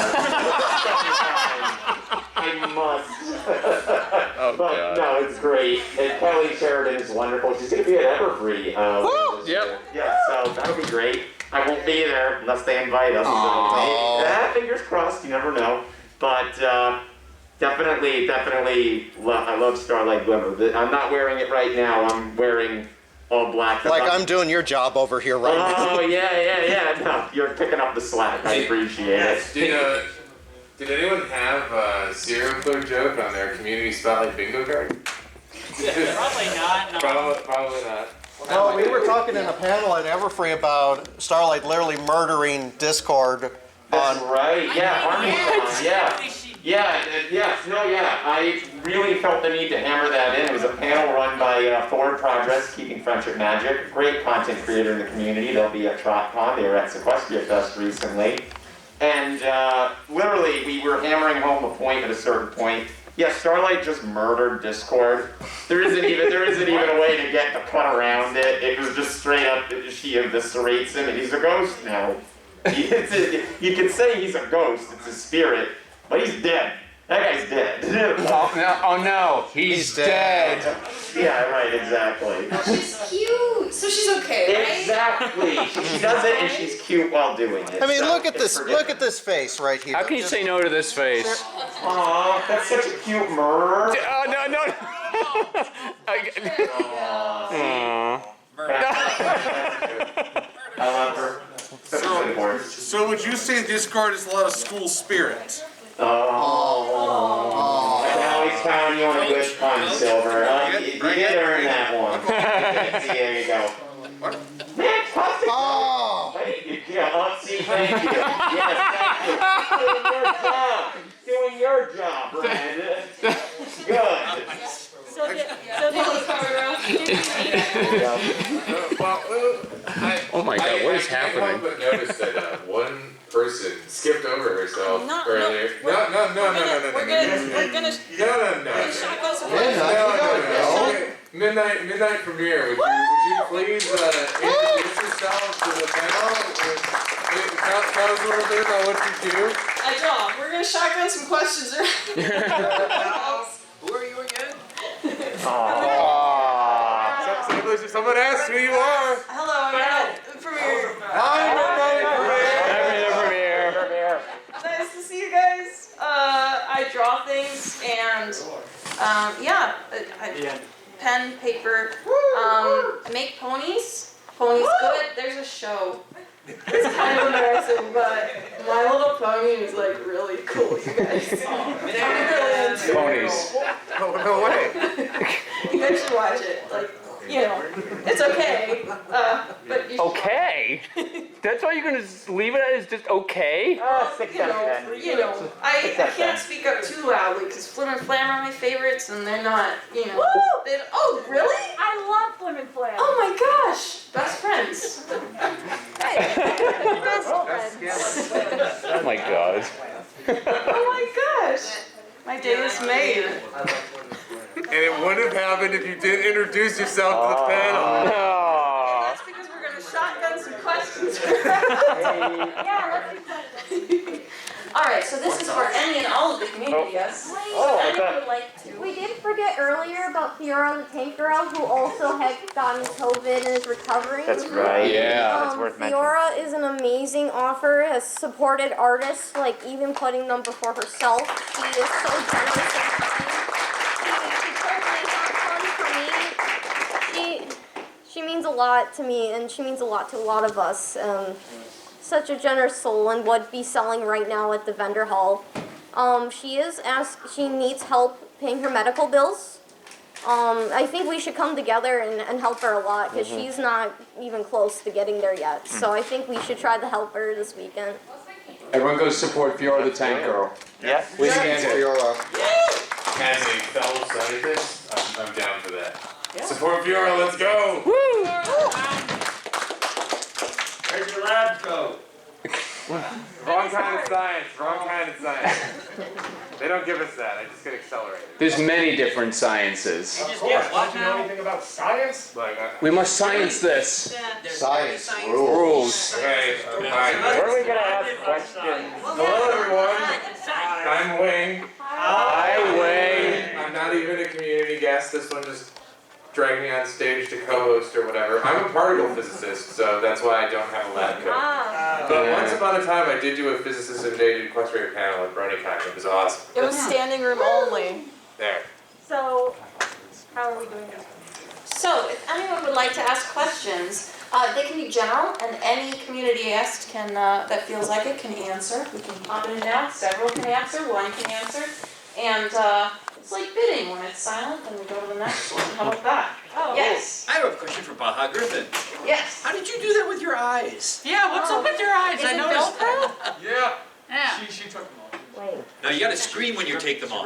I must. Oh, but God. no, it's great. And Kelly Sheridan is wonderful. She's going to be at Everfree. Yep. Yeah, so that'll be great. I won't be there unless they invite us. So, fingers crossed, you never know. But definitely, I love Starlight Glimmer. I'm not wearing it right now. I'm wearing all black. Like I'm doing your job over here right now. Oh, yeah. No, you're picking up the slack. I appreciate it. Did anyone have a serial killer joke on their community spotlight bingo card? Probably not. No. Probably not. No, we were talking in a panel at Everfree about Starlight literally murdering Discord. That's right. Yeah, I really felt the need to hammer that in. It was a panel run by Forward Progress, Keeping Friendship Magic. Great content creator in the community. They'll be at TrotCon. They were at Sequestria Fest recently. And literally, we were hammering home a point at a certain point. Yeah, Starlight just murdered Discord. There isn't even a way to get the cut around it. It was just straight up, she eviscerates him, and he's a ghost now. You can say he's a ghost, it's a spirit, but he's dead. That guy's dead. Oh no, he's dead. Yeah, right, exactly. She's cute, so she's okay, right? Exactly. She does it, and she's cute while doing it. I mean, so look at this face right here. How can you say no to this face? Aw, that's such a cute murderer. Oh, no. I love her. So would you say Discord is a lot of school spirit? Oh. I can always count you on a good pun, Silver. You did earn that one. There you go. Man, Oh! See, thank you. Yes, thank you. Doing your job, Brandon. Good. Oh my God, what is happening? I but noticed that one person skipped over herself earlier. No. Midnight premiere. Would you please introduce yourself to the panel? Tell us a little bit about what you do. I draw. We're gonna shotgun some questions around. Who are you again? Someone asked who you are. Hello, I'm Premiere. Premiere. Nice to see you guys. I draw things and I pen, paper. I make ponies. Ponies good. There's a show. It's kind of embarrassing, but My Little Pony is like really cool, you guys. Ponies. No way. You guys should watch it. Like, it's okay. But you should Okay? That's all you're gonna leave it as just okay? I can't speak up too loudly because Flim and Flam are my favorites, and they're not, Oh, really? I love Flim and Flam. Oh my gosh, best friends. Best friends. Oh my God. Oh my gosh, my day is made. And it wouldn't have happened if you didn't introduce yourself to the panel. That's because we're gonna shotgun some questions. Yeah, let's do questions. All right, so this is for any and all of the community, yes? Anyone would like to. We did forget earlier about Fiora the Tank Girl, who also had gotten COVID and is recovering. That's right. Yeah. That's worth mentioning. Fiora is an amazing author, has supported artists, like even putting them before herself. She is so generous and kind. She means a lot to me, and she means a lot to a lot of us. Such a generous soul, and would be selling right now at the vendor hall. She needs help paying her medical bills. I think we should come together and help her a lot because she's not even close to getting there yet. So I think we should try to help her this weekend. Everyone go support Fiora the Tank Girl. Yeah. We stand Fiora. As a fellow scientist, I'm down for that. Support Fiora, let's go! Where's your lab coat? Wrong kind of science, wrong kind of science. They don't give us that, I just get accelerated. There's many different sciences. You just get what Do you know now? anything about science? Like, We must science this. Science Rules. Okay, fine. Where are we gonna ask questions? Hello everyone, I'm Wing. Hi, Wayne. I'm not even a community guest, this one just dragged me on stage to co-host or whatever. I'm a particle physicist, so that's why I don't have a lab coat. But once upon a time, I did do a physicist and dated equestrian panel at BronyCon. It was awesome. It was standing room only. There. So, how are we doing this? So, if anyone would like to ask questions, they can be general, and any community guest can, that feels like it, can answer. We can pop it in now. Several can answer. One can answer. And it's like bidding. When it's silent, then we go to the next one. How about that? Oh. Yes. I have a question for Baja Griffin. Yes. How did you do that with your eyes? Yeah, what's up with your eyes? Is I it noticed. Velcro? Yeah. Yeah. She took them all. Wait. Now you gotta scream when you take them off.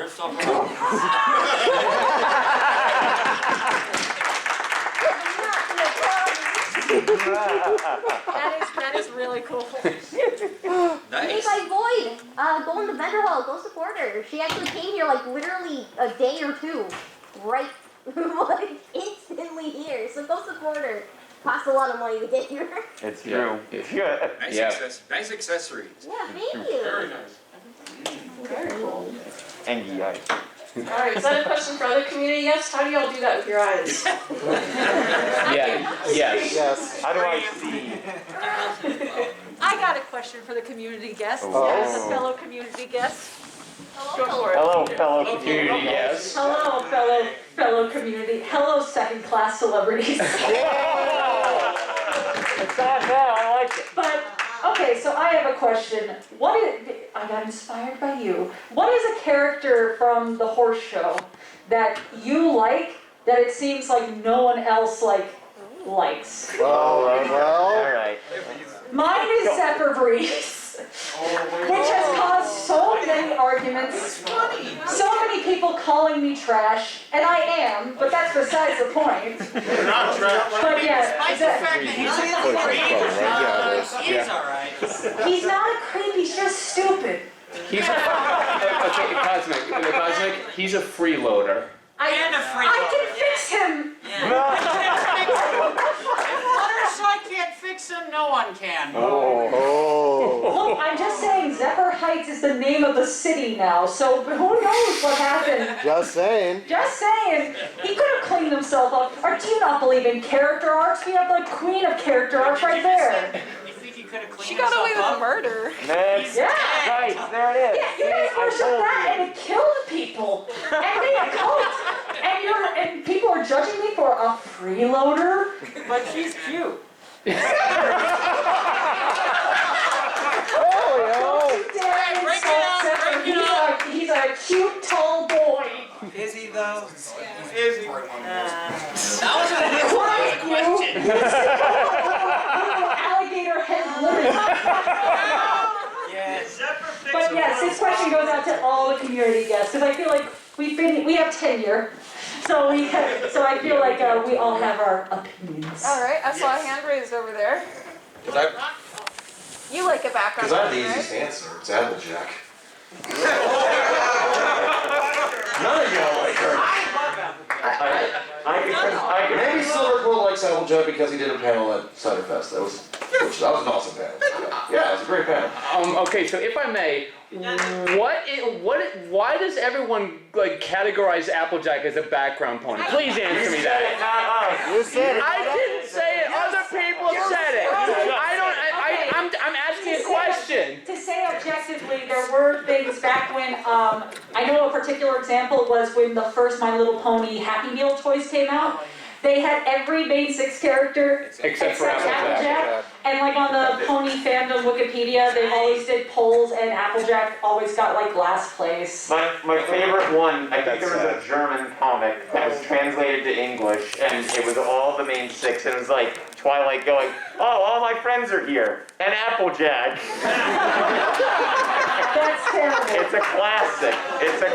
That is really cool. Nice. Hey, Void, go in the vendor hall, go support her. She actually came here like literally a day or two, right, like instantly here. So go support her. Costs a lot of money to get here. It's true. Nice, nice accessories. Yeah, thank you. Very nice. Very cool. And yeah. Alright, is that a question for other community guests? How do y'all do that with your eyes? Yeah. Yes. Yes. How do I see? I got a question for the community guests, Oh. as a fellow community guest. Go for it. Hello, fellow community Yes. Hello, fellow community. Hello, second-class celebrities. It's not bad, I like it. But, okay, so I have a question. I got inspired by you. What is a character from the horse show that you like, that it seems like no one else, likes? Well, All right. Mine is Zephyr Breeze, which has caused so many arguments, so many people calling me trash, and I am, but that's besides the point. You're not trash. But yes, Despite the fact that he's he's alright. he's not a creep, he's just stupid. He's Cosmic, he's a freeloader. I can fix him. Fluttershy can't fix him, no one can. Look, I'm just saying, Zephyr Heights is the name of the city now, so who knows what happened. just saying. Just saying, he could have cleaned himself up. Or do you not believe in character arcs? We have the queen of character arcs right there. You think he could have cleaned She got away himself with up? murder. Next. Yeah. Right, there it is. Yeah, you guys worship that and it killed people. And made a cult. And people are judging me for a freeloader. But she's cute. Break it up. He's a cute, tall boy. Is he though? Is he? That was a question. Alligator head woman. Yes. But yes, this question goes out to all the community guests because I feel like we have tenure, so I feel like we all have our opinions. Alright, I saw a hand raised over there. You like a background. Because I have the right? easiest answer. It's Applejack. None of y'all like her. Maybe Silver Quill likes Applejack because he did a panel at Ciderfest. That was an awesome panel. Yeah, it was a great panel. Okay, so if I may, why does everyone categorize Applejack as a background pony? Please answer me that. You said it. I didn't say it. Other people have said it. I'm asking a question. To say objectively, there were things back when, I know a particular example was when the first My Little Pony Happy Meal toys came out. They had every main 6 character Except for Applejack. And like on the pony fandom Wikipedia, they always did polls, and Applejack always got like last place. My favorite one, I think there was a German comic that was translated to English, and it was all the main six, and it was like Twilight going, oh, all my friends are here, and Applejack. That's terrible. It's a classic. It's a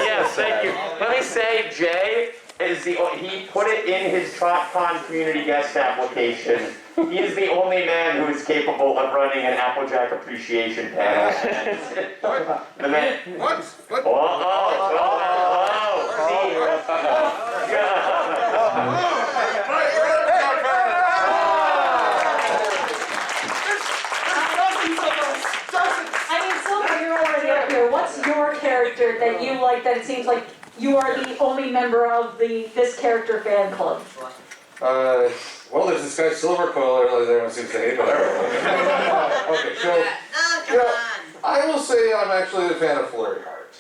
yes, thank you. Let me say, Jay he put it in his TrotCon community guest application. He is the only man who is capable of running an Applejack appreciation panel. The man. What? What's your character that you like that it seems like you are the only member of this character fan club? Well, there's this guy Silverquill earlier there, everyone seems to hate, but okay, so, I will say I'm actually a fan of Flurry Heart.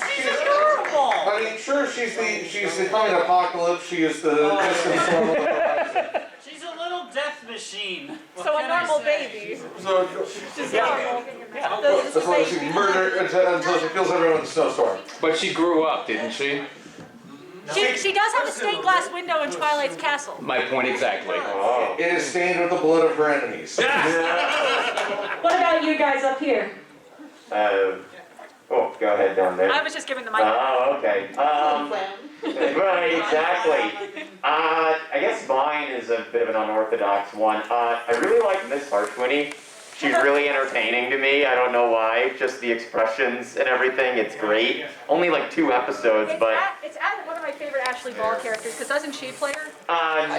She's adorable. I mean, sure, she's the coming apocalypse, she is the distant form of the She's a little death machine. So a normal baby. So, Just normal. that's why she murdered until she kills everyone in the snowstorm. But she grew up, didn't she? She does have a stained glass window in Twilight's castle. My point exactly. It is stained with the blood of her enemies. What about you guys up here? Go ahead down there. I was just giving the mic. Oh, okay. Right, exactly. I guess mine is a bit of an unorthodox one. I really like Miss Harshwhinny. She's really entertaining to me. I don't know why. Just the expressions and everything. It's great. Only like 2 episodes, but... It's one of my favorite Ashley Ball characters, because doesn't she play her?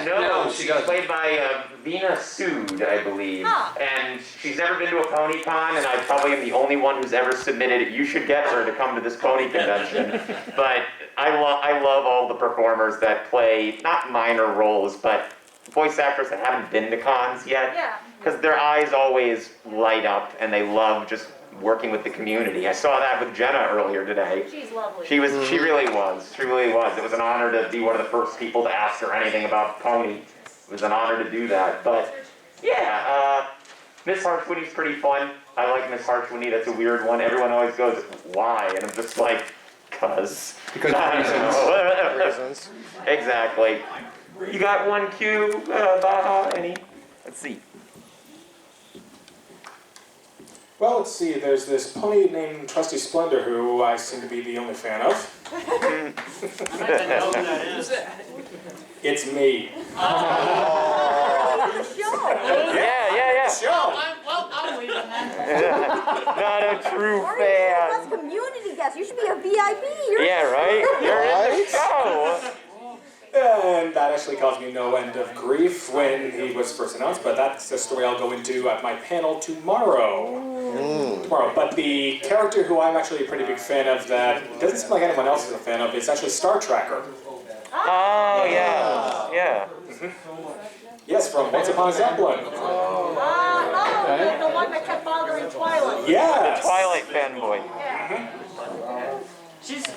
No, she's played by Veena Sood, I believe. Huh. And she's never been to a pony con, and I probably am the only one who's ever submitted, you should get her to come to this pony convention. But I love all the performers that play, not minor roles, but voice actors that haven't been to cons yet. Yeah. Because their eyes always light up, and they love just working with the community. I saw that with Jenna earlier today. She's lovely. She really was. She really was. It was an honor to be one of the first people to ask her anything about pony. It was an honor to do that. But yeah, Miss Harshwhinny's pretty fun. I like Miss Harshwhinny. That's a weird one. Everyone always goes, why? And I'm just like, because reasons. Exactly. You got one cue, Baja? Any? Let's see. Well, let's see, there's this pony named Trusty Splendor who I seem to be the only fan of. I don't know who that is. It's me. Yeah. Well, I'm leaving then. Not a true Or fan. that's community guest. You should be a VIP. Yeah, right? You're in the show. And that actually caused me no end of grief when he was first announced, but that's a story I'll go into at my panel tomorrow. But the character who I'm actually a pretty big fan of that doesn't seem like anyone else is a fan of is actually Star Tracker. Oh, yeah. Yes, from Once Upon a Zeppelin. The one that kept bothering Twilight. Yes! The Twilight fanboy.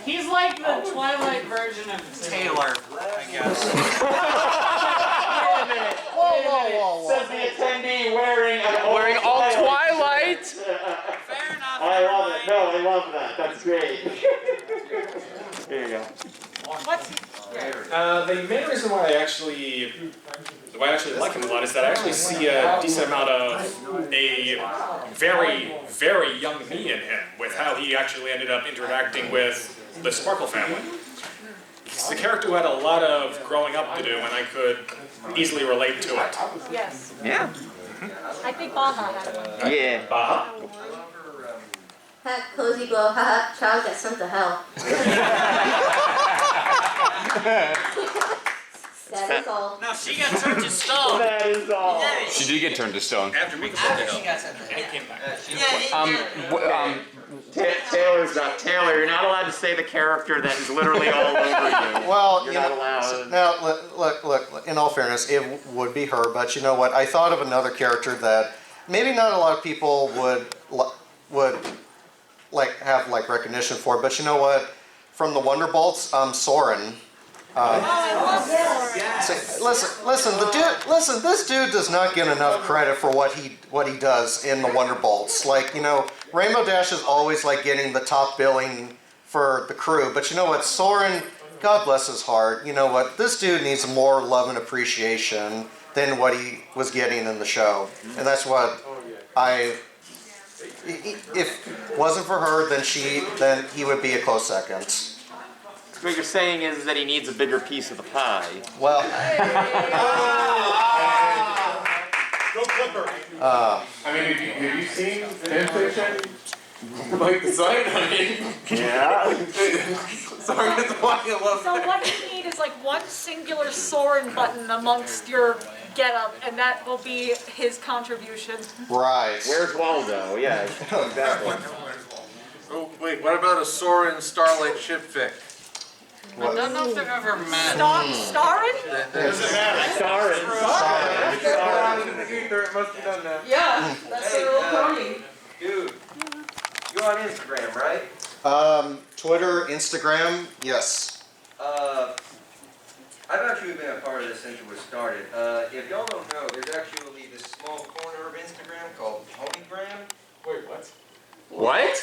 He's like the Twilight version of Taylor, I guess. Wait a minute. Whoa. Says the attendee wearing all Twilight. Fair enough. I love it. No, I love that. That's great. Here you go. The main reason why I actually like him a lot is that I actually see a decent amount of a very, very young me in him with how he actually ended up interacting with the Sparkle family. He's a character who had a lot of growing up to do, and I could easily relate to it. Yes. Yeah. I think Baja had one. Yeah. Baja? Cozy glow, haha, child gets sent to hell. That is all. No, she got turned to stone. That is all. She did get turned to stone. After me, She got sent to hell. Taylor's not Taylor. You're not allowed to say the character that is literally all over you. Well, You're not allowed. Now, look. In all fairness, it would be her. But you know what? I thought of another character that maybe not a lot of people would like have like recognition for. But you know what? From the Wonderbolts, Soren. Listen, this dude does not get enough credit for what he does in the Wonderbolts. Like, Rainbow Dash is always like getting the top billing for the crew, but you know what, Soren, God bless his heart, you know what, this dude needs more love and appreciation than what he was getting in the show. And that's what if it wasn't for her, then he would be a close second. What you're saying is that he needs a bigger piece of the pie. Well, Go Clipper. I mean, have you seen Fanfiction? Like the sign? I mean, yeah. Sorry, that's why I love So what you need is like one singular Soren button amongst your getup, and that will be his contribution. Right. Where's Waldo? Yeah, exactly. Oh, wait, what about a Soren Starlight ship fic? I don't know if they've ever met. Starring? Doesn't matter. Starring. It must be done now. Yeah, that's a real pony. Dude, you're on Instagram, right? Twitter, Instagram, yes. I've actually been a part of this since it was started. If y'all don't know, there's actually this small corner of Instagram called Ponygram. Wait, what? What?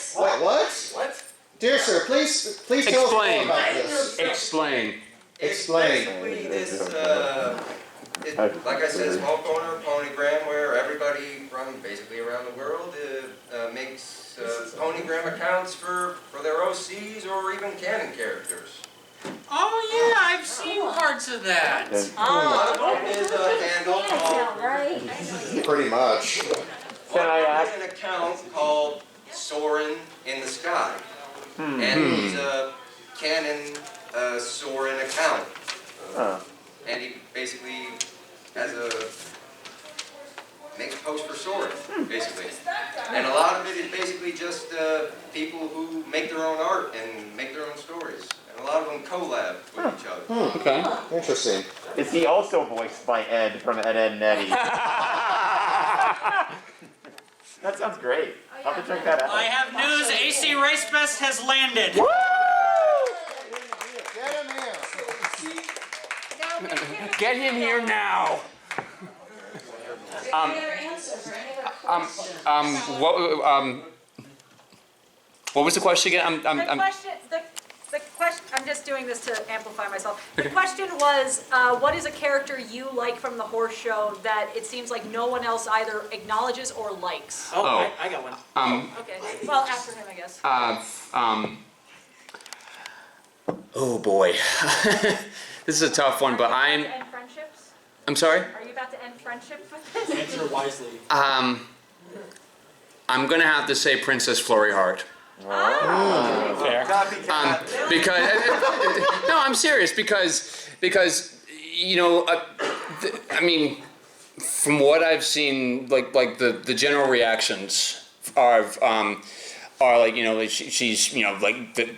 What? Dear sir, please tell us more about this. Explain. Basically, this, like I said, small corner of Ponygram where everybody from basically around the world makes Ponygram accounts for their OCs or even canon characters. Oh yeah, I've seen parts of that. One of them is a handle called... Pretty much. Can I ask? An account called Soren in the Sky. And he's a canon Soren account. And he basically makes posts for Soren, basically. And a lot of it is basically just people who make their own art and make their own stories. And a lot of them collab with each other. Okay. Interesting. Is he also voiced by Ed from Ed, Edd n Eddy? That sounds great. I'll have to check that out. I have news, AC Race Fest has landed. Woo! Get him here now. What was the question again? The question, I'm just doing this to amplify myself. The question was, what is a character you like from the horse show that it seems like no one else either acknowledges or likes? Oh. I got one. Okay, well, after him, I guess. Oh boy. This is a tough one, but End friendships? I'm sorry? Are you about to end friendships with this? Answer wisely. I'm gonna have to say Princess Flurry Heart. Fair. Because no, I'm serious because I mean, from what I've seen, like the general reactions are like like she's like the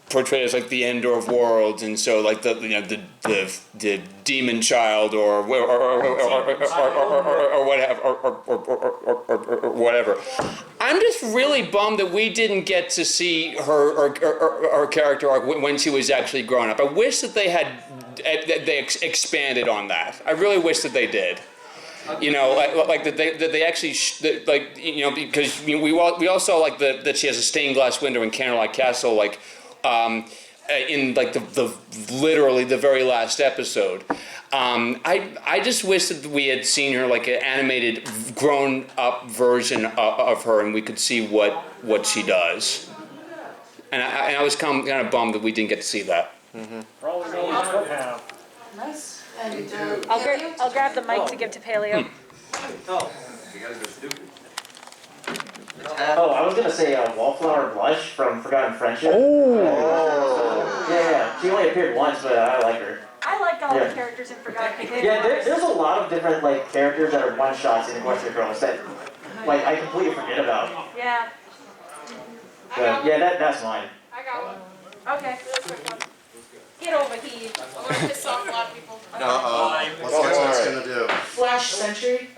portrayed as like the ender of worlds, and so like the demon child or whatever or whatever. I'm just really bummed that we didn't get to see her character arc when she was actually growing up. I wish that they expanded on that. I really wish that they did. Like that they actually because we all saw like that she has a stained glass window in Candlelight Castle, like in like the literally the very last episode. I just wish that we had seen her like an animated, grown up version of her, and we could see what she does. And I was kind of bummed that we didn't get to see that. Nice. And I'll grab the mic to give to Paleo. Oh, I was gonna say Wallflower Blush from Forgotten Friendship. Oh. Yeah. She only appeared once, but I like her. I like all the characters in Forgotten Friendship. Yeah, there's a lot of different like characters that are one shots in Western Girls that like I completely forget about. Yeah. But, yeah, that's mine. I got one. Okay. Get over here. I'm gonna piss off a lot of people. What's Xbox gonna do? Flash Sentry.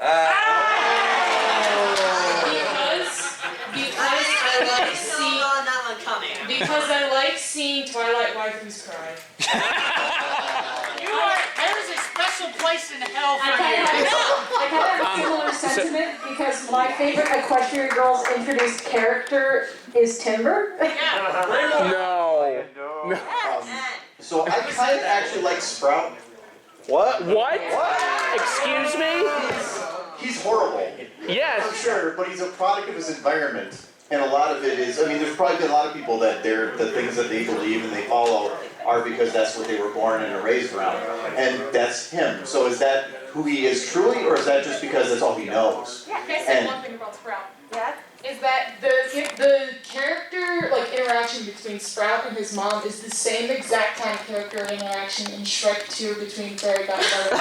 Because I like seeing Twilight waifus cry. I kind of have a similar sentiment because my favorite Equestrian Girls introduced character is Timber. No. So I kind of actually like Sprout. What? Excuse me? He's horrible. Yes. I'm sure, but he's a product of his environment. And a lot of it is, I mean, there's probably been a lot of people that the things that they believe and they follow are because that's what they were born and raised around. And that's him. So is that who he is truly, or is that just because that's all he knows? Yeah, can I say one thing about Sprout? Yeah? Is that the character, like, interaction between Sprout and his mom is the same exact kind of character interaction in Shrek 2 between Fairy Godmother.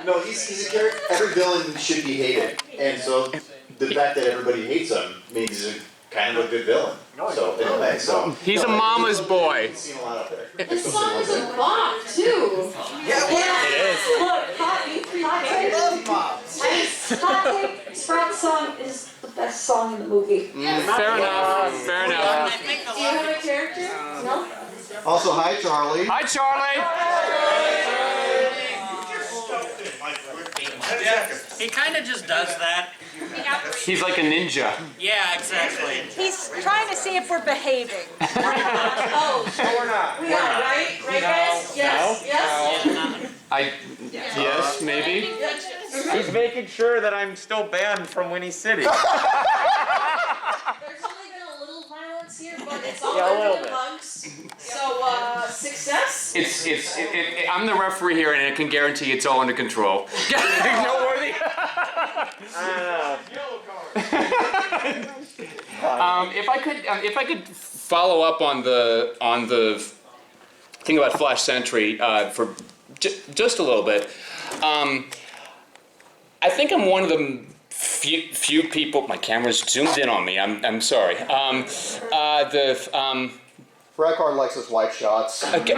No, he's a character. Every villain should be hated, and so the fact that everybody hates him means he's kind of a good villain. So in a way, so he's a mama's boy. I've seen a lot out there. His song is a bop too. Yeah, it is. Look, hot take. Sprout's song is the best song in the movie. Fair enough. Fair enough. Do you have a character? No? Also, hi, Charlie. Hi, Charlie. He kind of just does that. He's like a ninja. Yeah, exactly. He's trying to see if we're behaving. Oh, we're not. We are, right? Right, guys? Yes. Yes, maybe. He's making sure that I'm still banned from Whinny City. There's only been a little violence here, but it's all Yeah, a little under the bit. bugs. So, success? I'm the referee here, and I can guarantee it's all under control. Noteworthy. If I could follow up on the thing about Flash Sentry for just a little bit. I think I'm one of the few people. My camera's zoomed in on me. I'm sorry. Bracard likes his wide shots. Okay.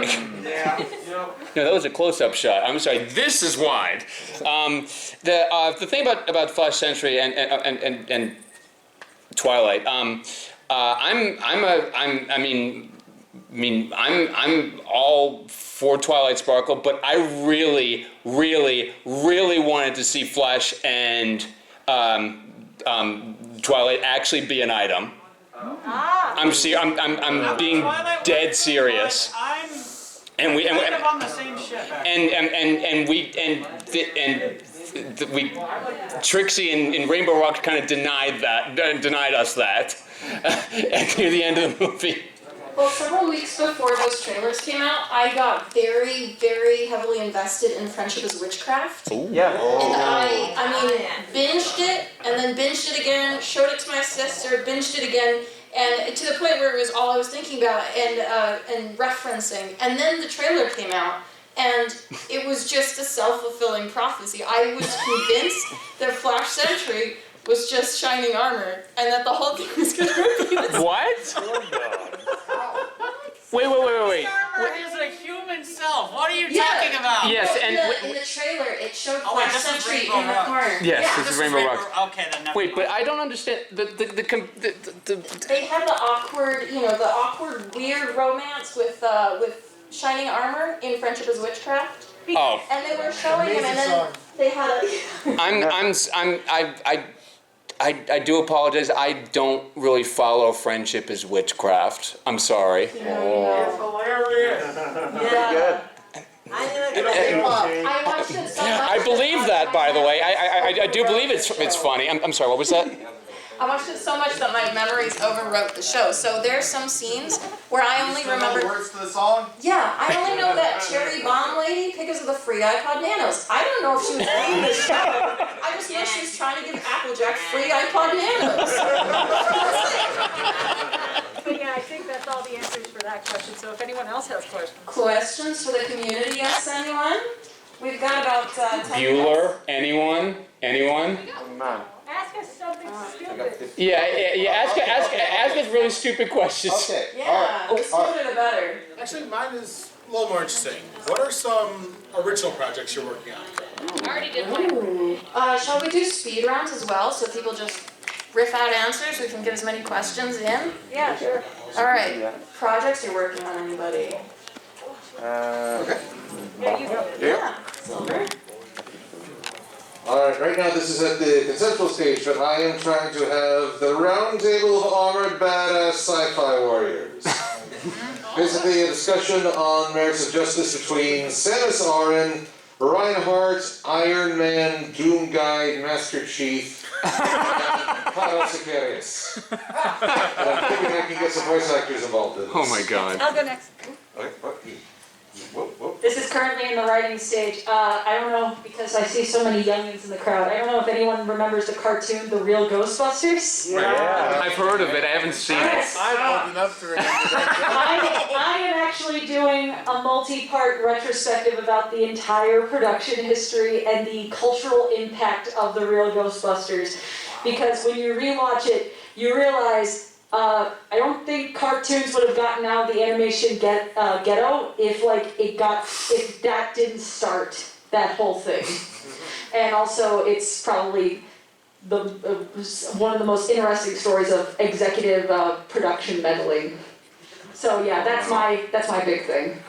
No, that was a close-up shot. I'm sorry. This is wide. The thing about Flash Sentry and Twilight. I'm all for Twilight Sparkle, but I really wanted to see Flash and Twilight actually be an item. I'm being dead serious. I'm kind of on the same ship. Trixie and Rainbow Rock kind of denied us that near the end of the movie. Well, several weeks before those trailers came out, I got very, very heavily invested in Friendship is Witchcraft. Ooh. Yeah. And I binged it, and then binged it again, showed it to my sister, binged it again, and to the point where it was all I was thinking about and referencing. And then the trailer came out, and it was just a self-fulfilling prophecy. I was convinced that Flash Sentry was just shining armor, and that the whole thing was going to be this. What? Wait. Armor is a human self. What are you talking about? Yes, in the trailer, it showed Oh, wait, Flash this is Sentry Rainbow in the Rock. corner. Yes, Yeah. this is Rainbow Rock. Okay, then never Wait, mind. but I don't understand the They had the awkward, weird romance with shining armor in Friendship is Witchcraft. Oh. And they were showing him, and then they had I do apologize. I don't really follow Friendship is Witchcraft. I'm sorry. Hilarious. Good. I watched it so much. I believe that, by the way. I do believe it's funny. I'm sorry. What was that? I watched it so much that my memories overwrote the show. So there's some scenes where I only remember the words to the song? Yeah, I only know that Cherry Bomb Lady because of the free iPod Nanos. I don't know if she was reading the show. I just know she was trying to give Applejack free iPod Nanos. But yeah, I think that's all the answers for that question. So if anyone else has questions. Questions for the community, yes, anyone? We've got about 10 minutes. Bueller? Anyone? Ask us something stupid. Yeah. Ask us really stupid questions. Okay. Yeah, the sooner the better. Actually, mine is a little more interesting. What are some original projects you're working on? I already did one. Shall we do speed rounds as well, so people just riff out answers, we can get as many questions in. Yeah, sure. All right, projects you're working on, anybody? Okay. Yeah, you go. Yeah, Silver. Alright, right now this is at the conceptual stage, but I am trying to have the round table of armored badass sci-fi warriors. Basically a discussion on merits of justice between Samus Aran, Reinhardt, Iron Man, Doom Guide, Master Chief, and Kyle Sicarius. And I'm thinking I can get some voice actors involved in this. Oh my god. I'll go next. Okay, what? Whoa, whoa. This is currently in the writing stage. I don't know, because I see so many youngins in the crowd. I don't know if anyone remembers the cartoon, The Real Ghostbusters? Yeah. I've heard of it, I haven't seen it. I'm old enough to remember that. I am actually doing a multi-part retrospective about the entire production history and the cultural impact of The Real Ghostbusters. Because when you rewatch it, you realize I don't think cartoons would have gotten out of the animation ghetto if that didn't start that whole thing. And also, it's probably one of the most interesting stories of executive production meddling. So yeah, that's my big thing.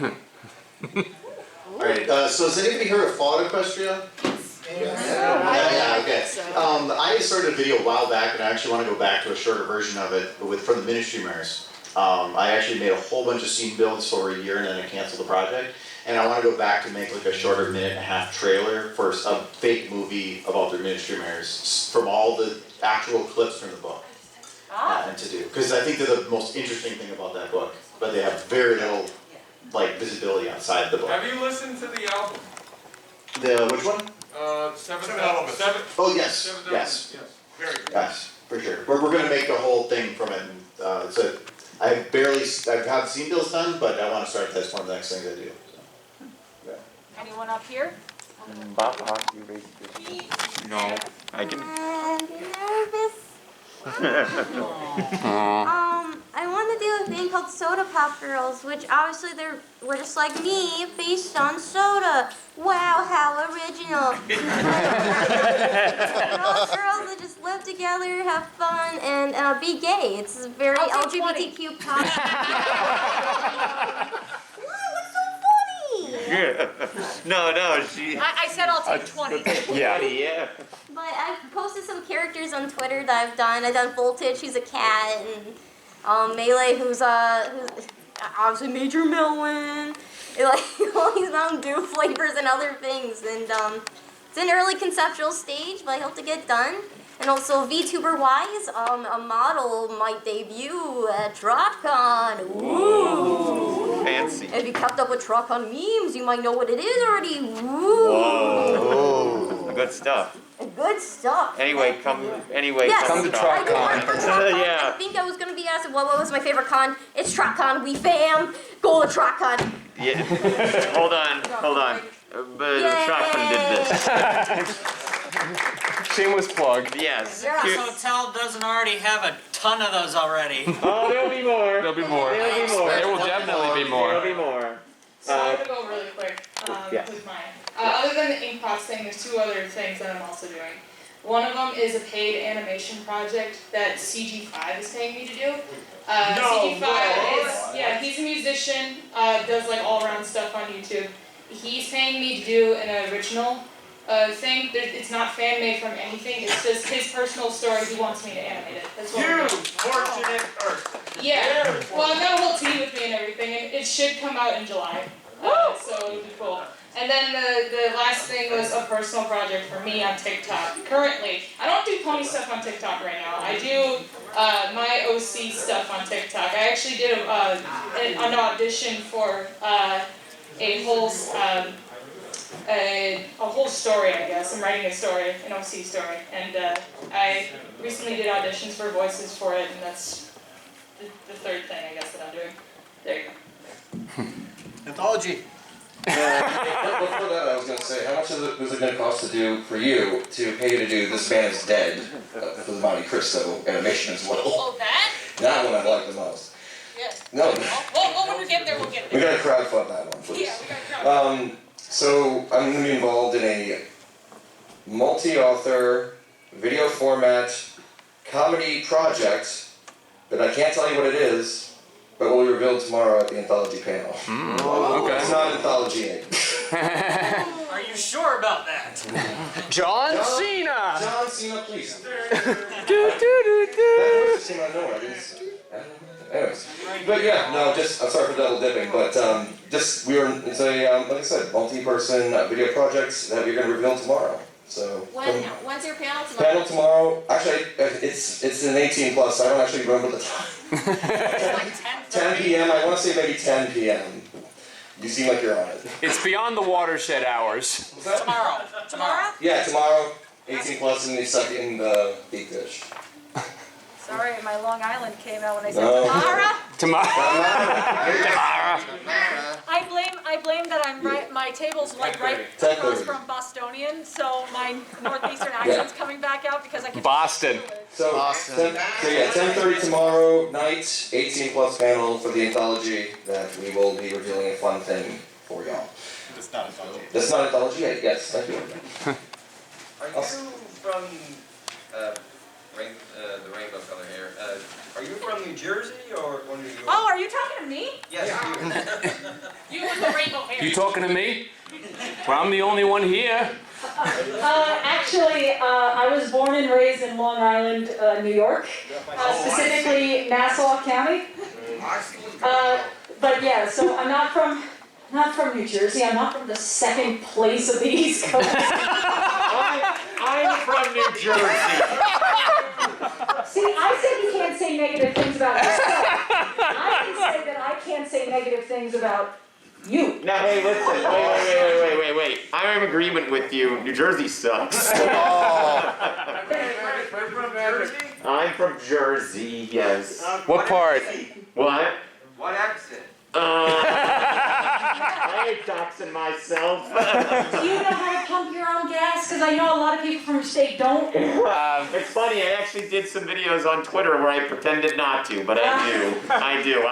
Alright, so has anybody heard of Fallout Equestria? Yeah, okay. I started a video a while back, and I actually want to go back to a shorter version of it, but for the Ministrymers. I actually made a whole bunch of scene builds for a year, and then I canceled the project. And I want to go back to make like a shorter 1.5-minute trailer for a fake movie about the Ministrymers from all the actual clips from the book. And to do, because I think they're the most interesting thing about that book, but they have very little like visibility outside the book. Have you listened to the album? Which one? Seventh Element. Oh yes, yes, Very good. yes, for sure. We're gonna make a whole thing from it. And, so I've had scene deals done, but I want to start that's one of the next things I do. So, yeah. Anyone up here? You raised it. No, I can. I'm nervous. I want to do a thing called Sodapop Girls, which obviously we're just like me, based on soda. Wow, how original. We're all girls that just live together, have fun, and be gay. It's a very LGBTQ Yeah. No, she. I said I'll take 20. Yeah. But I've posted some characters on Twitter that I've done. I've done Voltage, who's a cat, and Melee, who's obviously Major Melwin, and like all these Mountain Dew flavors and other things. And it's in early conceptual stage, but I hope to get done. And also VTuber-wise, a model might debut at TrotCon. Ooh. Fancy. If you kept up with TrotCon memes, you might know what it is already. Ooh. Whoa. Good stuff. Good stuff. Anyway, come to TrotCon. Yeah. I think I was gonna be asked what was my favorite con. It's TrotCon. We fam. Go to TrotCon. Yeah. Hold on. But TrotCon did this. Shameless plug. Yes. This hotel doesn't already have a ton of those already. Oh, there'll be more. There'll be more. There'll be more. There will definitely be more. There'll be more. So I'm gonna go really quick yeah. with mine. Other than the Inkpots thing, there's two other things that I'm also doing. One of them is a paid animation project that CG5 is paying me to do. CG5 is, he's a musician, does like all around stuff on YouTube. He's paying me to do an original thing. It's not fan made from anything, it's just his personal story, he wants me to animate it. That's what I'm doing. Fortunate person. Yeah, well I've got a whole team with me and everything, and it should come out in July. So it'll be cool. And then the last thing was a personal project for me on TikTok. Currently, I don't do pony stuff on TikTok right now. I do my OC stuff on TikTok. I actually did an audition for a whole story, I guess. I'm writing a story, an OC story, and I recently did auditions for voices for it, and that's the third thing I guess that I'm doing. There you go. Anthology. Before that, I was going to say, how much was it going to cost to do for you to pay you to do This Man Is Dead for the Monte Cristo animation as well? Oh, that? That one I like the most. Yes. No. Well, when we get there, we'll get there. We got to crowdfund that one, please. Yeah, we got to crowdfund. So I'm going to be involved in a multi-author, video format, comedy project that I can't tell you what it is, but will be revealed tomorrow at the anthology panel. Okay. It's not anthology. Are you sure about that? John Cena! John Cena, please. That voice came out of nowhere. Anyways, but yeah, no, just I'm sorry for double dipping, but it's a like I said, multi-person video project that we're gonna reveal tomorrow. So When's your panel tomorrow? panel tomorrow. Actually, it's an 18 plus. So I don't actually remember the time. 10 p.m. I want to say maybe 10 p.m. You seem like you're on it. It's beyond the watershed hours. Tomorrow. Yeah, tomorrow, 18 plus, and they suck in the big fish. Sorry, my Long Island came out when I said No. Tamara. Tomorrow. I blame that I'm right. My table's like right across from Bostonian, so my northeastern accent's coming back out because I can. Boston. So 10:30 tomorrow night, 18 plus panel for the anthology that we will be revealing a fun thing for y'all. It's not anthology. That's not anthology yet. Yes, thank you. Are you from the rainbow color hair? Are you from New Jersey or New York? Oh, are you talking to me? Yes, You with the rainbow hair. You talking to me? Well, I'm the only one here. Actually, I was born and raised in Long Island, New York, specifically Nassau County. But yeah, so I'm not from New Jersey. I'm not from the second place of the East Coast. I'm from New Jersey. See, I said you can't say negative things about yourself. I can say that I can't say negative things about you. Now, hey, listen, wait. I'm in agreement with you. New Jersey sucks. I'm from Jersey, yes. What part? What? What accent? I ain't doxing myself. Do you know how to pump your own gas? Because I know a lot of people from your state don't. It's funny, I actually did some videos on Twitter where I pretended not to, but I do.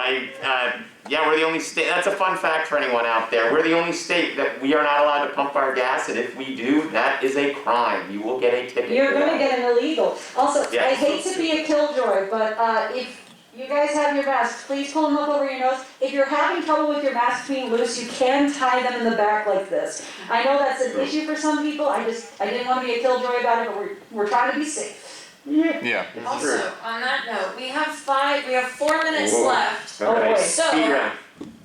Yeah, we're the only state, that's a fun fact for anyone out there. We're the only state that we are not allowed to pump our gas, and if we do, that is a crime. You will get a ticket. You're going to get an illegal. Also, Yeah. I hate to be a killjoy, but if you guys have your masks, please pull them up over your nose. If you're having trouble with your mask being loose, you can tie them in the back like this. I know that's an issue for some people. I didn't want to be a killjoy about it, but we're trying to be safe. Yeah. Also, on that note, we have 4 minutes left. Okay. So, Speed round.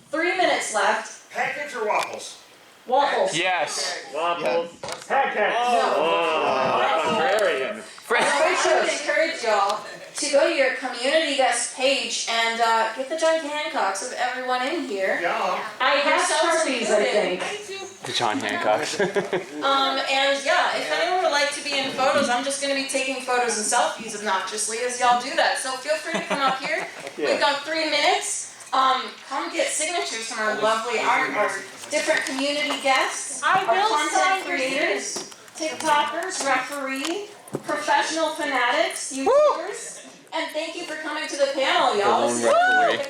3 minutes left. Pancakes or waffles? Waffles. Yes. Waffles. Pancakes. Barbarian. I would encourage y'all to go to your community guest page and get the John Hancocks of everyone in here. I have Sharpies, I think. The John Hancocks. And yeah, if anyone would like to be in photos, I'm just going to be taking photos and selfies obnoxiously as y'all do that. So feel free to come up here. We've got 3 minutes. Come get signatures from our lovely our different community guests. I will our content sign your creators, TikTokers, referee, professional fanatics, YouTubers. And thank you for coming to the panel, y'all. Lone referee.